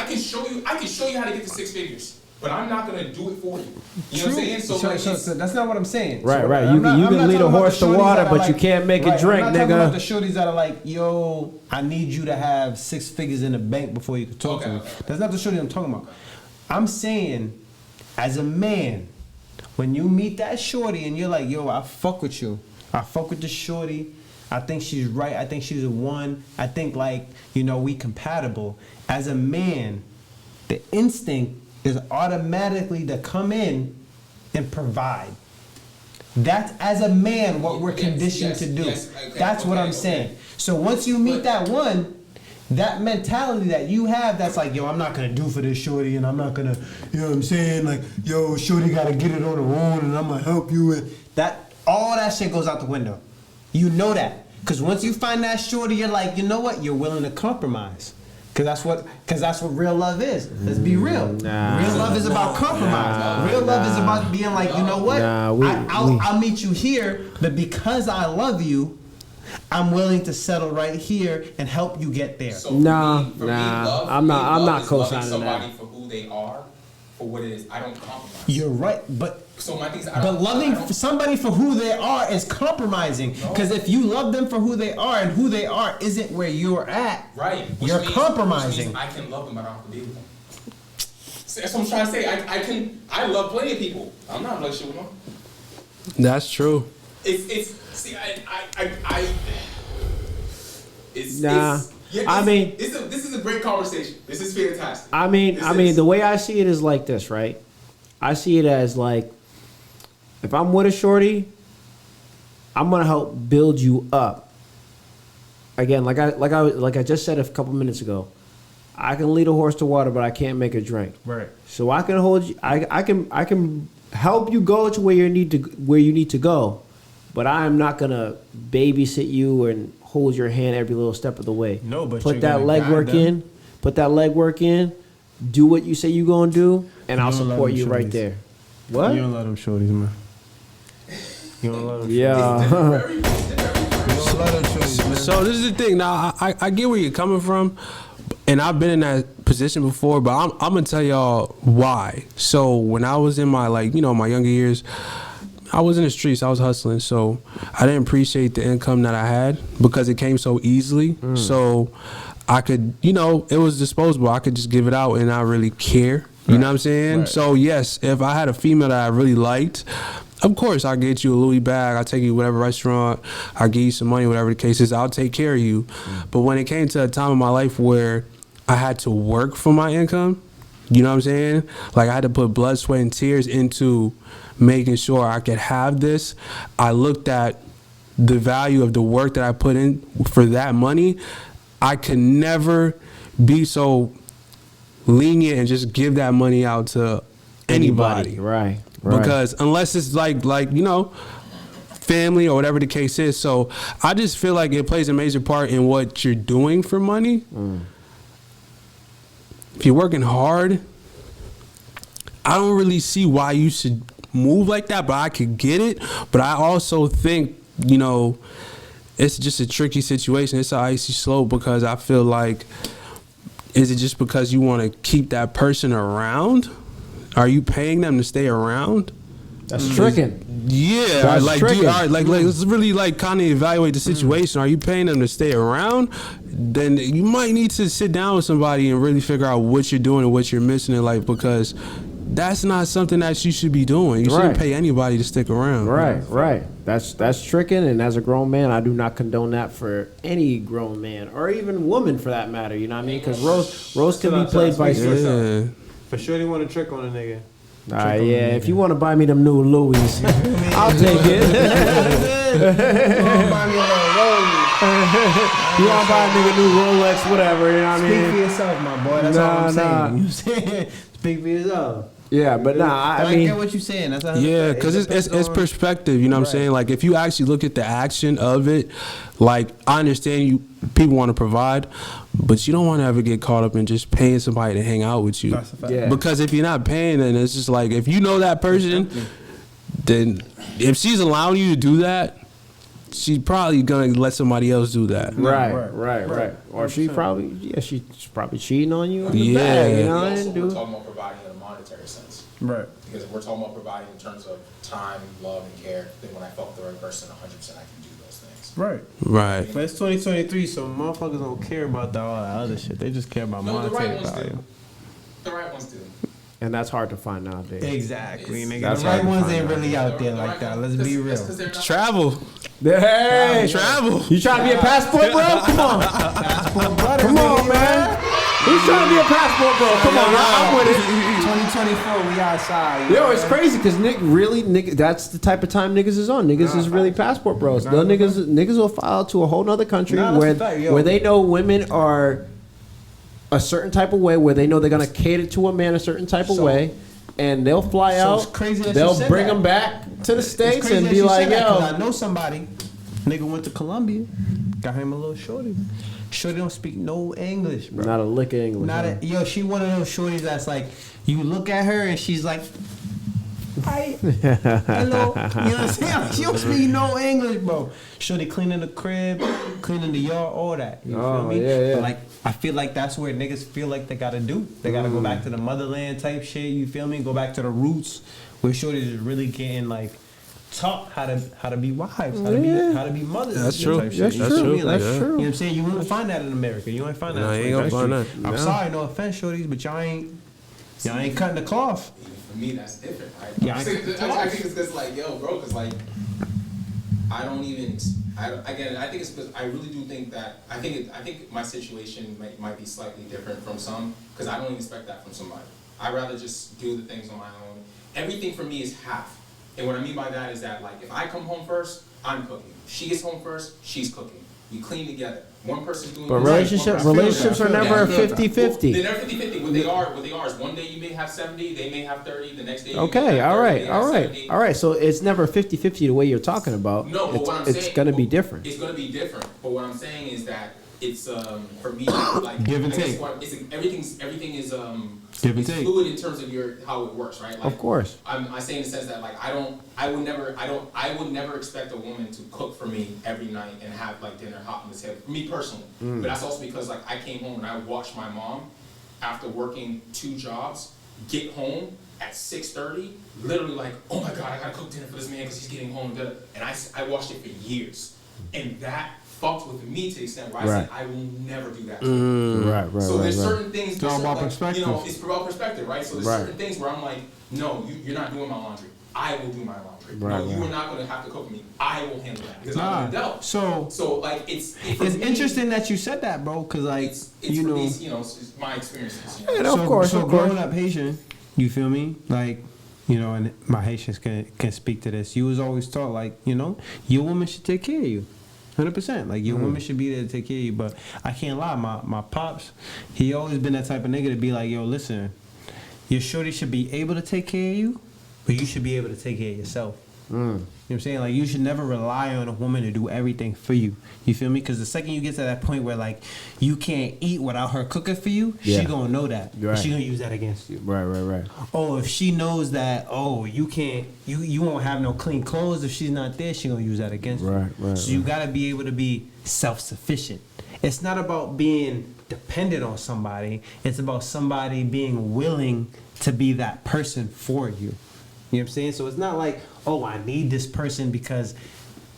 Speaker 5: can show you how to get to 6 figures. But I'm not gonna do it for you. You know what I'm saying?
Speaker 3: So that's not what I'm saying.
Speaker 2: Right.
Speaker 3: You
Speaker 2: can lead a horse to water, but you can't make it drink,
Speaker 3: I'm not
Speaker 2: nigga.
Speaker 3: talking about the shorties that are like, yo, I need you to have 6 figures in the bank before you can talk to me. That's not the shorty I'm talking about. I'm saying, as a man, when you meet that shorty and you're like, yo, I fuck with you. I fuck with this shorty. I think she's right. I think she's a one. I think, like, we compatible. As a man, the instinct is automatically to come in and provide. That's, as a man, what we're conditioned to do. That's what I'm saying. So once you meet that one, that mentality that you have, that's like, yo, I'm not gonna do for this shorty, and I'm not gonna, you know what I'm saying? Like, yo, shorty gotta get it on her own, and I'm gonna help you with that. All that shit goes out the window. You know that. Because once you find that shorty, you're like, you know what? You're willing to compromise. Because that's what real love is. Let's be real. Real love is about compromise. Real love is about being like, you know what? I'll meet you here, but because I love you, I'm willing to settle right here and help you get there.
Speaker 5: So I'm
Speaker 2: not co-signing
Speaker 5: somebody
Speaker 2: that.
Speaker 5: for who they are, for what it is. I don't compromise.
Speaker 3: You're right, but
Speaker 5: so my thing is,
Speaker 3: loving somebody for who they are is compromising. Because if you love them for who they are, and who they are isn't where you're at,
Speaker 5: right?
Speaker 3: You're compromising.
Speaker 5: Which means I can love them, but I don't have to be with them. That's what I'm trying to say. I love plenty of people. I'm not in a relationship with them.
Speaker 4: That's true.
Speaker 5: This is a great conversation. This is fantastic.
Speaker 2: I mean, the way I see it is like this, right? I see it as like, if I'm with a shorty, I'm gonna help build you up. Again, like I just said a couple minutes ago, I can lead a horse to water, but I can't make a drink.
Speaker 3: Right.
Speaker 2: So I can hold you. I can help you go to where you need to go, but I am not gonna babysit you and hold your hand every little step of the way.
Speaker 3: No, but
Speaker 2: put that legwork in. Put that legwork in. Do what you say you gonna do, and I'll support you right there. What?
Speaker 3: You don't let them shorties, man. You don't let them.
Speaker 2: Yeah.
Speaker 4: So this is the thing. Now I get where you're coming from, and I've been in that position before. But I'm gonna tell y'all why. So when I was in my my younger years, I was in the streets. I was hustling, so I didn't appreciate the income that I had because it came so easily. So I could, it was disposable. I could just give it out and not really care. You know what I'm saying? Right. So yes, if I had a female that I really liked, of course I'll get you a Louis bag. I'll take you to whatever restaurant. I'll give you some money, whatever the case is. I'll take care of you. But when it came to a time in my life where I had to work for my income, you know what I'm saying? Like I had to put blood, sweat, and tears into making sure I could have this. I looked at the value of the work that I put in for that money. I could never be so lenient and just give that money out to anybody.
Speaker 2: Right.
Speaker 4: Because unless it's like family or whatever the case is. So I just feel like it plays a major part in what you're doing for money. If you're working hard, I don't really see why you should move like that, but I could get it. But I also think, it's just a tricky situation. It's an icy slope because I feel like is it just because you want to keep that person around? Are you paying them to stay around?
Speaker 2: That's tricking.
Speaker 4: Yeah,
Speaker 2: That's
Speaker 4: like
Speaker 2: tricking.
Speaker 4: let's really like kind of evaluate the situation. Are you paying them to stay around? Then you might need to sit down with somebody and really figure out what you're doing and what you're missing in life, because that's not something that you should be doing. You shouldn't pay anybody to stick around.
Speaker 2: Right. That's tricking, and as a grown man, I do not condone that for any grown man or even woman for that matter. You know what I mean? Because Rose can be played vice versa.
Speaker 3: For sure, they want to trick on a nigga.
Speaker 2: If you want to buy me them new Louis, I'll take it. You want to buy a nigga new Rolex, whatever, you know what I mean?
Speaker 3: Speak for yourself, my boy. That's all I'm saying. You saying? Speak for yourself.
Speaker 2: Yeah, but I mean,
Speaker 3: I get what you're saying. That's how
Speaker 4: because it's perspective. You know what I'm saying? Like, if you actually look at the action of it, like, I understand people want to provide, but you don't want to ever get caught up in just paying somebody to hang out with you.
Speaker 3: That's a fact.
Speaker 2: Yeah.
Speaker 4: Because if you're not paying, then it's just like, if you know that person, then if she's allowing you to do that, she's probably gonna let somebody else do that.
Speaker 2: Right. Or she's probably cheating on you in the bag, you know?
Speaker 5: We're talking about providing in a monetary sense.
Speaker 3: Right.
Speaker 5: Because if we're talking about providing in terms of time, love, and care, then when I felt the right person 100%, I can do those things.
Speaker 4: Right.
Speaker 3: But it's 2023, so motherfuckers don't care about all that other shit. They just care about monetary value.
Speaker 5: The right ones do.
Speaker 2: And that's hard to find nowadays.
Speaker 3: Exactly, nigga.
Speaker 2: That's
Speaker 3: The right
Speaker 2: hard to
Speaker 3: ones
Speaker 2: find
Speaker 3: ain't really out there like that. Let's be real.
Speaker 4: Travel.
Speaker 2: Hey,
Speaker 4: Travel.
Speaker 2: You trying to be a passport, bro? Come on. Come on, man. Who's trying to be a passport, bro? Come on, I'm with it.
Speaker 3: 2024, we outside.
Speaker 2: Yo, it's crazy because that's the type of time niggas is on. Niggas is really passport bros. The niggas will file to a whole nother country where they know women are a certain type of way, where they know they're gonna cater to a man a certain type of way, and they'll fly out. They'll bring them back to the States and be like, yo.
Speaker 3: I know somebody. Nigga went to Colombia, got him a little shorty. Shorty don't speak no English, bro.
Speaker 2: Not a lick of English.
Speaker 3: She one of those shorties that's like, you look at her and she's like, hi, hello. You know what I'm saying? She don't speak no English, bro. Shorty cleaning the crib, cleaning the yard, all that. You feel me?
Speaker 2: Yeah.
Speaker 3: But like, I feel like that's where niggas feel like they gotta do. They gotta go back to the motherland type shit. You feel me? Go back to the roots where shorties is really getting like taught how to be wives, how to be mothers.
Speaker 4: That's true.
Speaker 2: That's true.
Speaker 3: Like,
Speaker 2: That's
Speaker 3: you know
Speaker 2: true.
Speaker 3: what I'm saying? You won't find that in America. You won't find that.
Speaker 4: No, you ain't gonna find that.
Speaker 3: I'm sorry, no offense, shorties, but y'all ain't cutting the cloth.
Speaker 5: For me, that's different, right?
Speaker 3: Yeah,
Speaker 5: I think it's just like, yo, bro, because like, I think it's because I really do think that, I think my situation might be slightly different from some, because I don't even expect that from somebody. I'd rather just do the things on my own. Everything for me is half. And what I mean by that is that, like, if I come home first, I'm cooking. She gets home first, she's cooking. We clean together. One person's doing
Speaker 2: But
Speaker 5: this,
Speaker 2: relationships are never 50-50.
Speaker 5: They're never 50-50. What they are is one day you may have 70, they may have 30, the next day you
Speaker 2: Okay,
Speaker 5: may have 30,
Speaker 2: all right. So it's never 50-50 the way you're talking about.
Speaker 5: No, but what I'm saying,
Speaker 2: it's gonna be different.
Speaker 5: It's gonna be different. But what I'm saying is that it's for me like
Speaker 3: give and take.
Speaker 5: Everything is
Speaker 3: give and take.
Speaker 5: fluid in terms of how it works, right? Like,
Speaker 2: of course.
Speaker 5: I say in the sense that like I would never expect a woman to cook for me every night and have like dinner hot on the table. For me personally, but that's also because like I came home and I watched my mom after working 2 jobs get home at 6:30, literally like, oh my god, I gotta cook dinner for this man because he's getting home. And I watched it for years, and that fucked with me to the extent where I said I will never do that.
Speaker 2: Right.
Speaker 5: So there's certain things.
Speaker 3: It's all about
Speaker 5: like,
Speaker 3: perspective.
Speaker 5: You know, it's about perspective, right? So there's certain things where I'm like, no, you're not doing my laundry. I will do my laundry. You are not going to have to cook for me. I will handle that because I'm an adult. So like it's
Speaker 3: interesting that you said that, bro. Because like
Speaker 5: it's it's my experiences. You know?
Speaker 2: And of course.
Speaker 3: Growing up Haitian, you feel me? Like, you know, and my Haitians can speak to this. You was always taught like, you know, your woman should take care of you. 100%. Like, your woman should be there to take care of you. But I can't lie, my pops, he always been that type of nigga to be like, yo, listen, your shorty should be able to take care of you, but you should be able to take care of yourself. You know what I'm saying? Like, you should never rely on a woman to do everything for you. You feel me? Because the second you get to that point where, like, you can't eat without her cooking for you, she gonna know that. Right. She gonna use that against you.
Speaker 2: Right.
Speaker 3: Oh, if she knows that, you can't, you won't have no clean clothes if she's not there, she gonna use that against you.
Speaker 2: Right.
Speaker 3: So you gotta be able to be self-sufficient. It's not about being dependent on somebody. It's about somebody being willing to be that person for you. You know what I'm saying? So it's not like, oh, I need this person because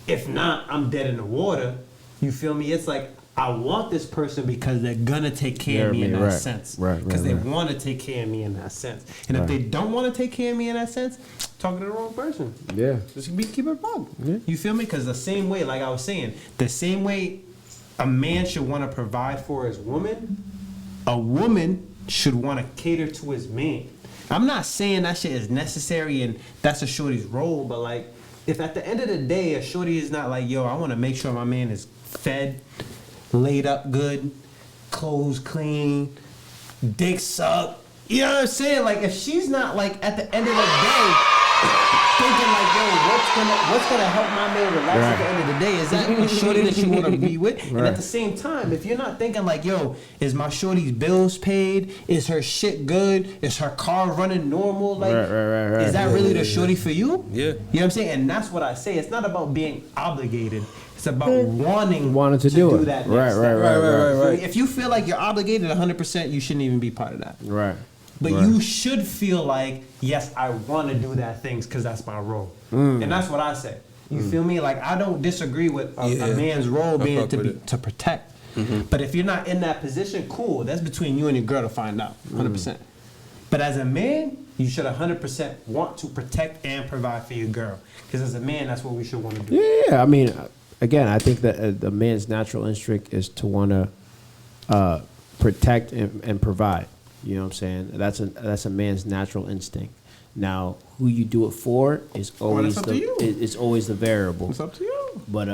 Speaker 3: if not, I'm dead in the water. You feel me? It's like, I want this person because they're gonna take care of me in that sense. Because they want to take care of me in that sense. And if they don't want to take care of me in that sense, talking to the wrong person.
Speaker 2: Yeah.
Speaker 3: Just keep it wrong. Yeah. You feel me? Because the same way, like I was saying, the same way a man should want to provide for his woman, a woman should want to cater to his man. I'm not saying that shit is necessary and that's a shorty's role, but like, if at the end of the day, a shorty is not like, yo, I want to make sure my man is fed, laid up good, clothes clean, dick sucked. You know what I'm saying? Like, if she's not like at the end of the day thinking like, yo, what's gonna help my man relax at the end of the day? Is that a shorty that you want to be with? And at the same time, if you're not thinking like, yo, is my shorty's bills paid? Is her shit good? Is her car running normal? Like, is that really the shorty for you?
Speaker 4: Yeah.
Speaker 3: You know what I'm saying? And that's what I say. It's not about being obligated. It's about wanting to do that. Right. If you feel like you're obligated 100%, you shouldn't even be part of that.
Speaker 2: Right.
Speaker 3: But you should feel like, yes, I want to do that things because that's my role. And that's what I say. You feel me? Like, I don't disagree with a man's role being to protect. But if you're not in that position, cool. That's between you and your girl to find out, 100%. But as a man, you should 100% want to protect and provide for your girl. Because as a man, that's what we should want to do.
Speaker 2: Yeah, I mean, again, I think that the man's natural instinct is to want to protect and provide. You know what I'm saying? That's a man's natural instinct. Now, who you do it for is always it's always the variable.
Speaker 3: It's up to you.
Speaker 2: But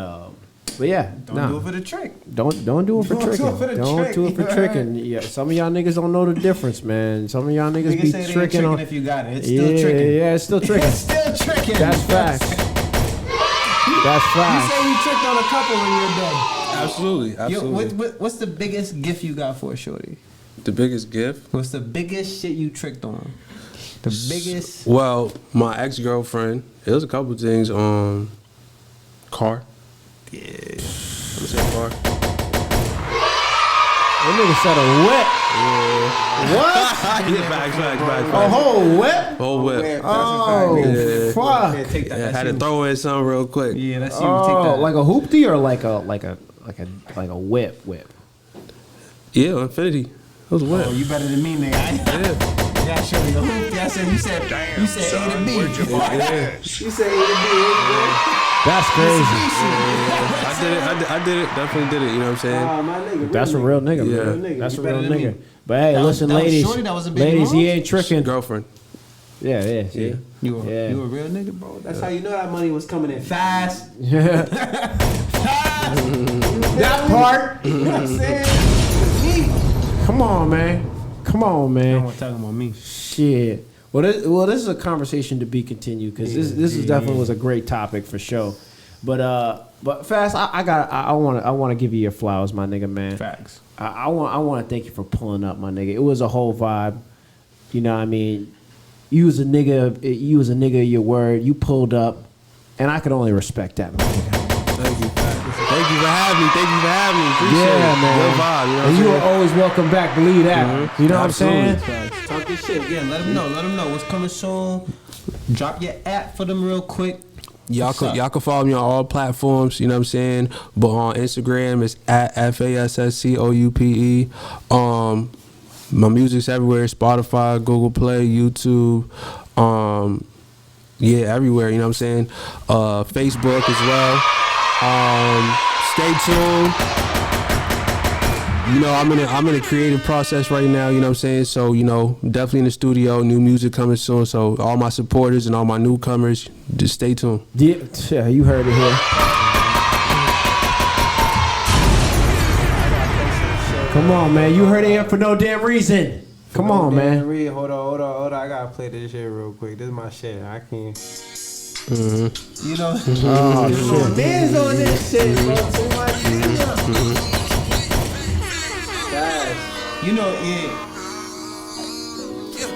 Speaker 2: yeah,
Speaker 3: don't do it for the trick.
Speaker 2: Don't do it for tricking. Don't do it for tricking. Yeah, some of y'all niggas don't know the difference, man. Some of y'all niggas be
Speaker 3: say
Speaker 2: tricking on.
Speaker 3: If you got it, it's still tricking.
Speaker 2: Yeah, it's still tricking.
Speaker 3: It's still tricking.
Speaker 2: That's facts. That's facts.
Speaker 3: You say you tricked on a couple when you're done.
Speaker 4: Absolutely.
Speaker 3: Yo, what's the biggest gift you got for a shorty?
Speaker 4: The biggest gift?
Speaker 3: What's the biggest shit you tricked on? The biggest.
Speaker 4: Well, my ex-girlfriend. It was a couple things. Car.
Speaker 3: Yeah.
Speaker 4: Let's say car.
Speaker 2: That nigga said a whip.
Speaker 4: Yeah.
Speaker 2: What?
Speaker 4: Yeah, facts.
Speaker 2: A whole whip?
Speaker 4: Whole whip.
Speaker 2: Oh,
Speaker 4: yeah.
Speaker 2: fuck.
Speaker 3: Yeah, take that.
Speaker 4: Yeah, had to throw in something real quick.
Speaker 3: Yeah, that's you. Take that.
Speaker 2: Like a hoopty or like a whip?
Speaker 4: Yeah, Infinity. It was a whip.
Speaker 3: Oh, you better than me, nigga. Yeah, show you a hoop. Yeah, you said A to B. You said A to B.
Speaker 2: That's crazy.
Speaker 4: I did it. Definitely did it. You know what I'm saying?
Speaker 3: My nigga.
Speaker 2: That's a real nigga,
Speaker 4: Yeah.
Speaker 2: man. That's a
Speaker 3: better
Speaker 2: real
Speaker 3: than
Speaker 2: nigga.
Speaker 3: me.
Speaker 2: But hey, listen, ladies. Ladies, he ain't tricking.
Speaker 4: Girlfriend.
Speaker 2: Yeah. See?
Speaker 3: You a real nigga, bro. That's how you know that money was coming in fast.
Speaker 2: Yeah.
Speaker 3: Fast.
Speaker 2: That part.
Speaker 3: You know what I'm saying?
Speaker 2: Come on, man.
Speaker 3: I don't want to talk about me.
Speaker 2: Shit. Well, this is a conversation to be continued because this is definitely was a great topic for sure. But Fast, I want to give you your flowers, my nigga, man.
Speaker 3: Facts.
Speaker 2: I want to thank you for pulling up, my nigga. It was a whole vibe. You know what I mean? You was a nigga of your word. You pulled up, and I could only respect that, my nigga.
Speaker 4: Thank you. Thank you for having me. Appreciate it.
Speaker 2: Man.
Speaker 4: Good vibe. You know
Speaker 2: And you are always welcome back. Believe that. You know
Speaker 4: Absolutely.
Speaker 2: what I'm saying?
Speaker 3: Talk this shit again. Let them know what's coming soon. Drop your app for them real quick.
Speaker 4: Y'all can follow me on all platforms, you know what I'm saying? But on Instagram, it's at FassCoupe. My music's everywhere, Spotify, Google Play, YouTube. Yeah, everywhere, you know what I'm saying? Facebook as well. Stay tuned. You know, I'm in a creative process right now, you know what I'm saying? So, you know, definitely in the studio, new music coming soon. So all my supporters and all my newcomers, just stay tuned.
Speaker 2: Yeah, you heard it here. Come on, man. You heard it here for no damn reason. Come on, man.
Speaker 3: Hold on. I gotta play this shit real quick. This is my shit. I can't.
Speaker 4: Mm-hmm.
Speaker 3: You know,
Speaker 2: shit.
Speaker 3: man's on this shit, bro. You know, yeah.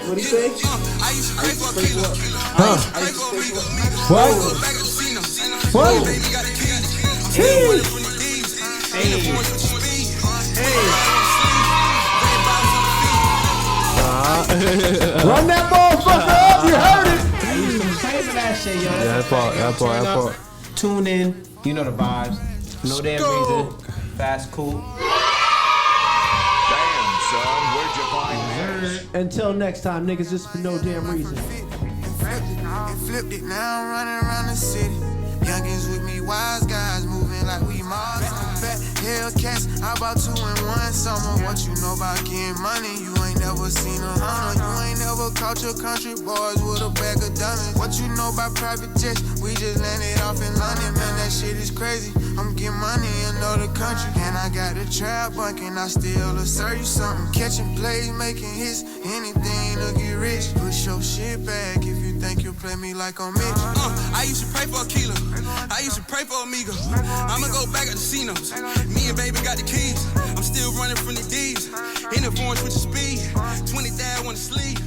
Speaker 3: What do you say?
Speaker 2: What?
Speaker 3: Hey.
Speaker 2: Run that motherfucker up. You heard it.
Speaker 3: I used to play for that shit, yo.
Speaker 4: Yeah, that part.
Speaker 3: Tune in. You know the vibes. No damn reason. FassCoupe.
Speaker 6: Damn, son, where'd you find this?
Speaker 2: Until next time, niggas, just for no damn reason.
Speaker 9: Flipped it, now I'm running around the city. Youngins with me, wise guys moving like we Mars. Fat Hellcats, I bought 2 in 1 summer. What you know about getting money? You ain't never seen a hunter. You ain't never caught your country boys with a bag of diamonds. What you know about private jets? We just landed off in London, man, that shit is crazy. I'm getting money in another country. And I got the trap bunking, I still assert you something. Catching plays, making hits, anything to get rich. Push your shit back if you think you'll play me like I'm Mitch.
Speaker 1: I used to pray for a kilo. I used to pray for Amigo. I'ma go back at the casinos. Me and baby got the keys. I'm still running from the D's. In the foreign switch of speed. 20,000 on the sleeve.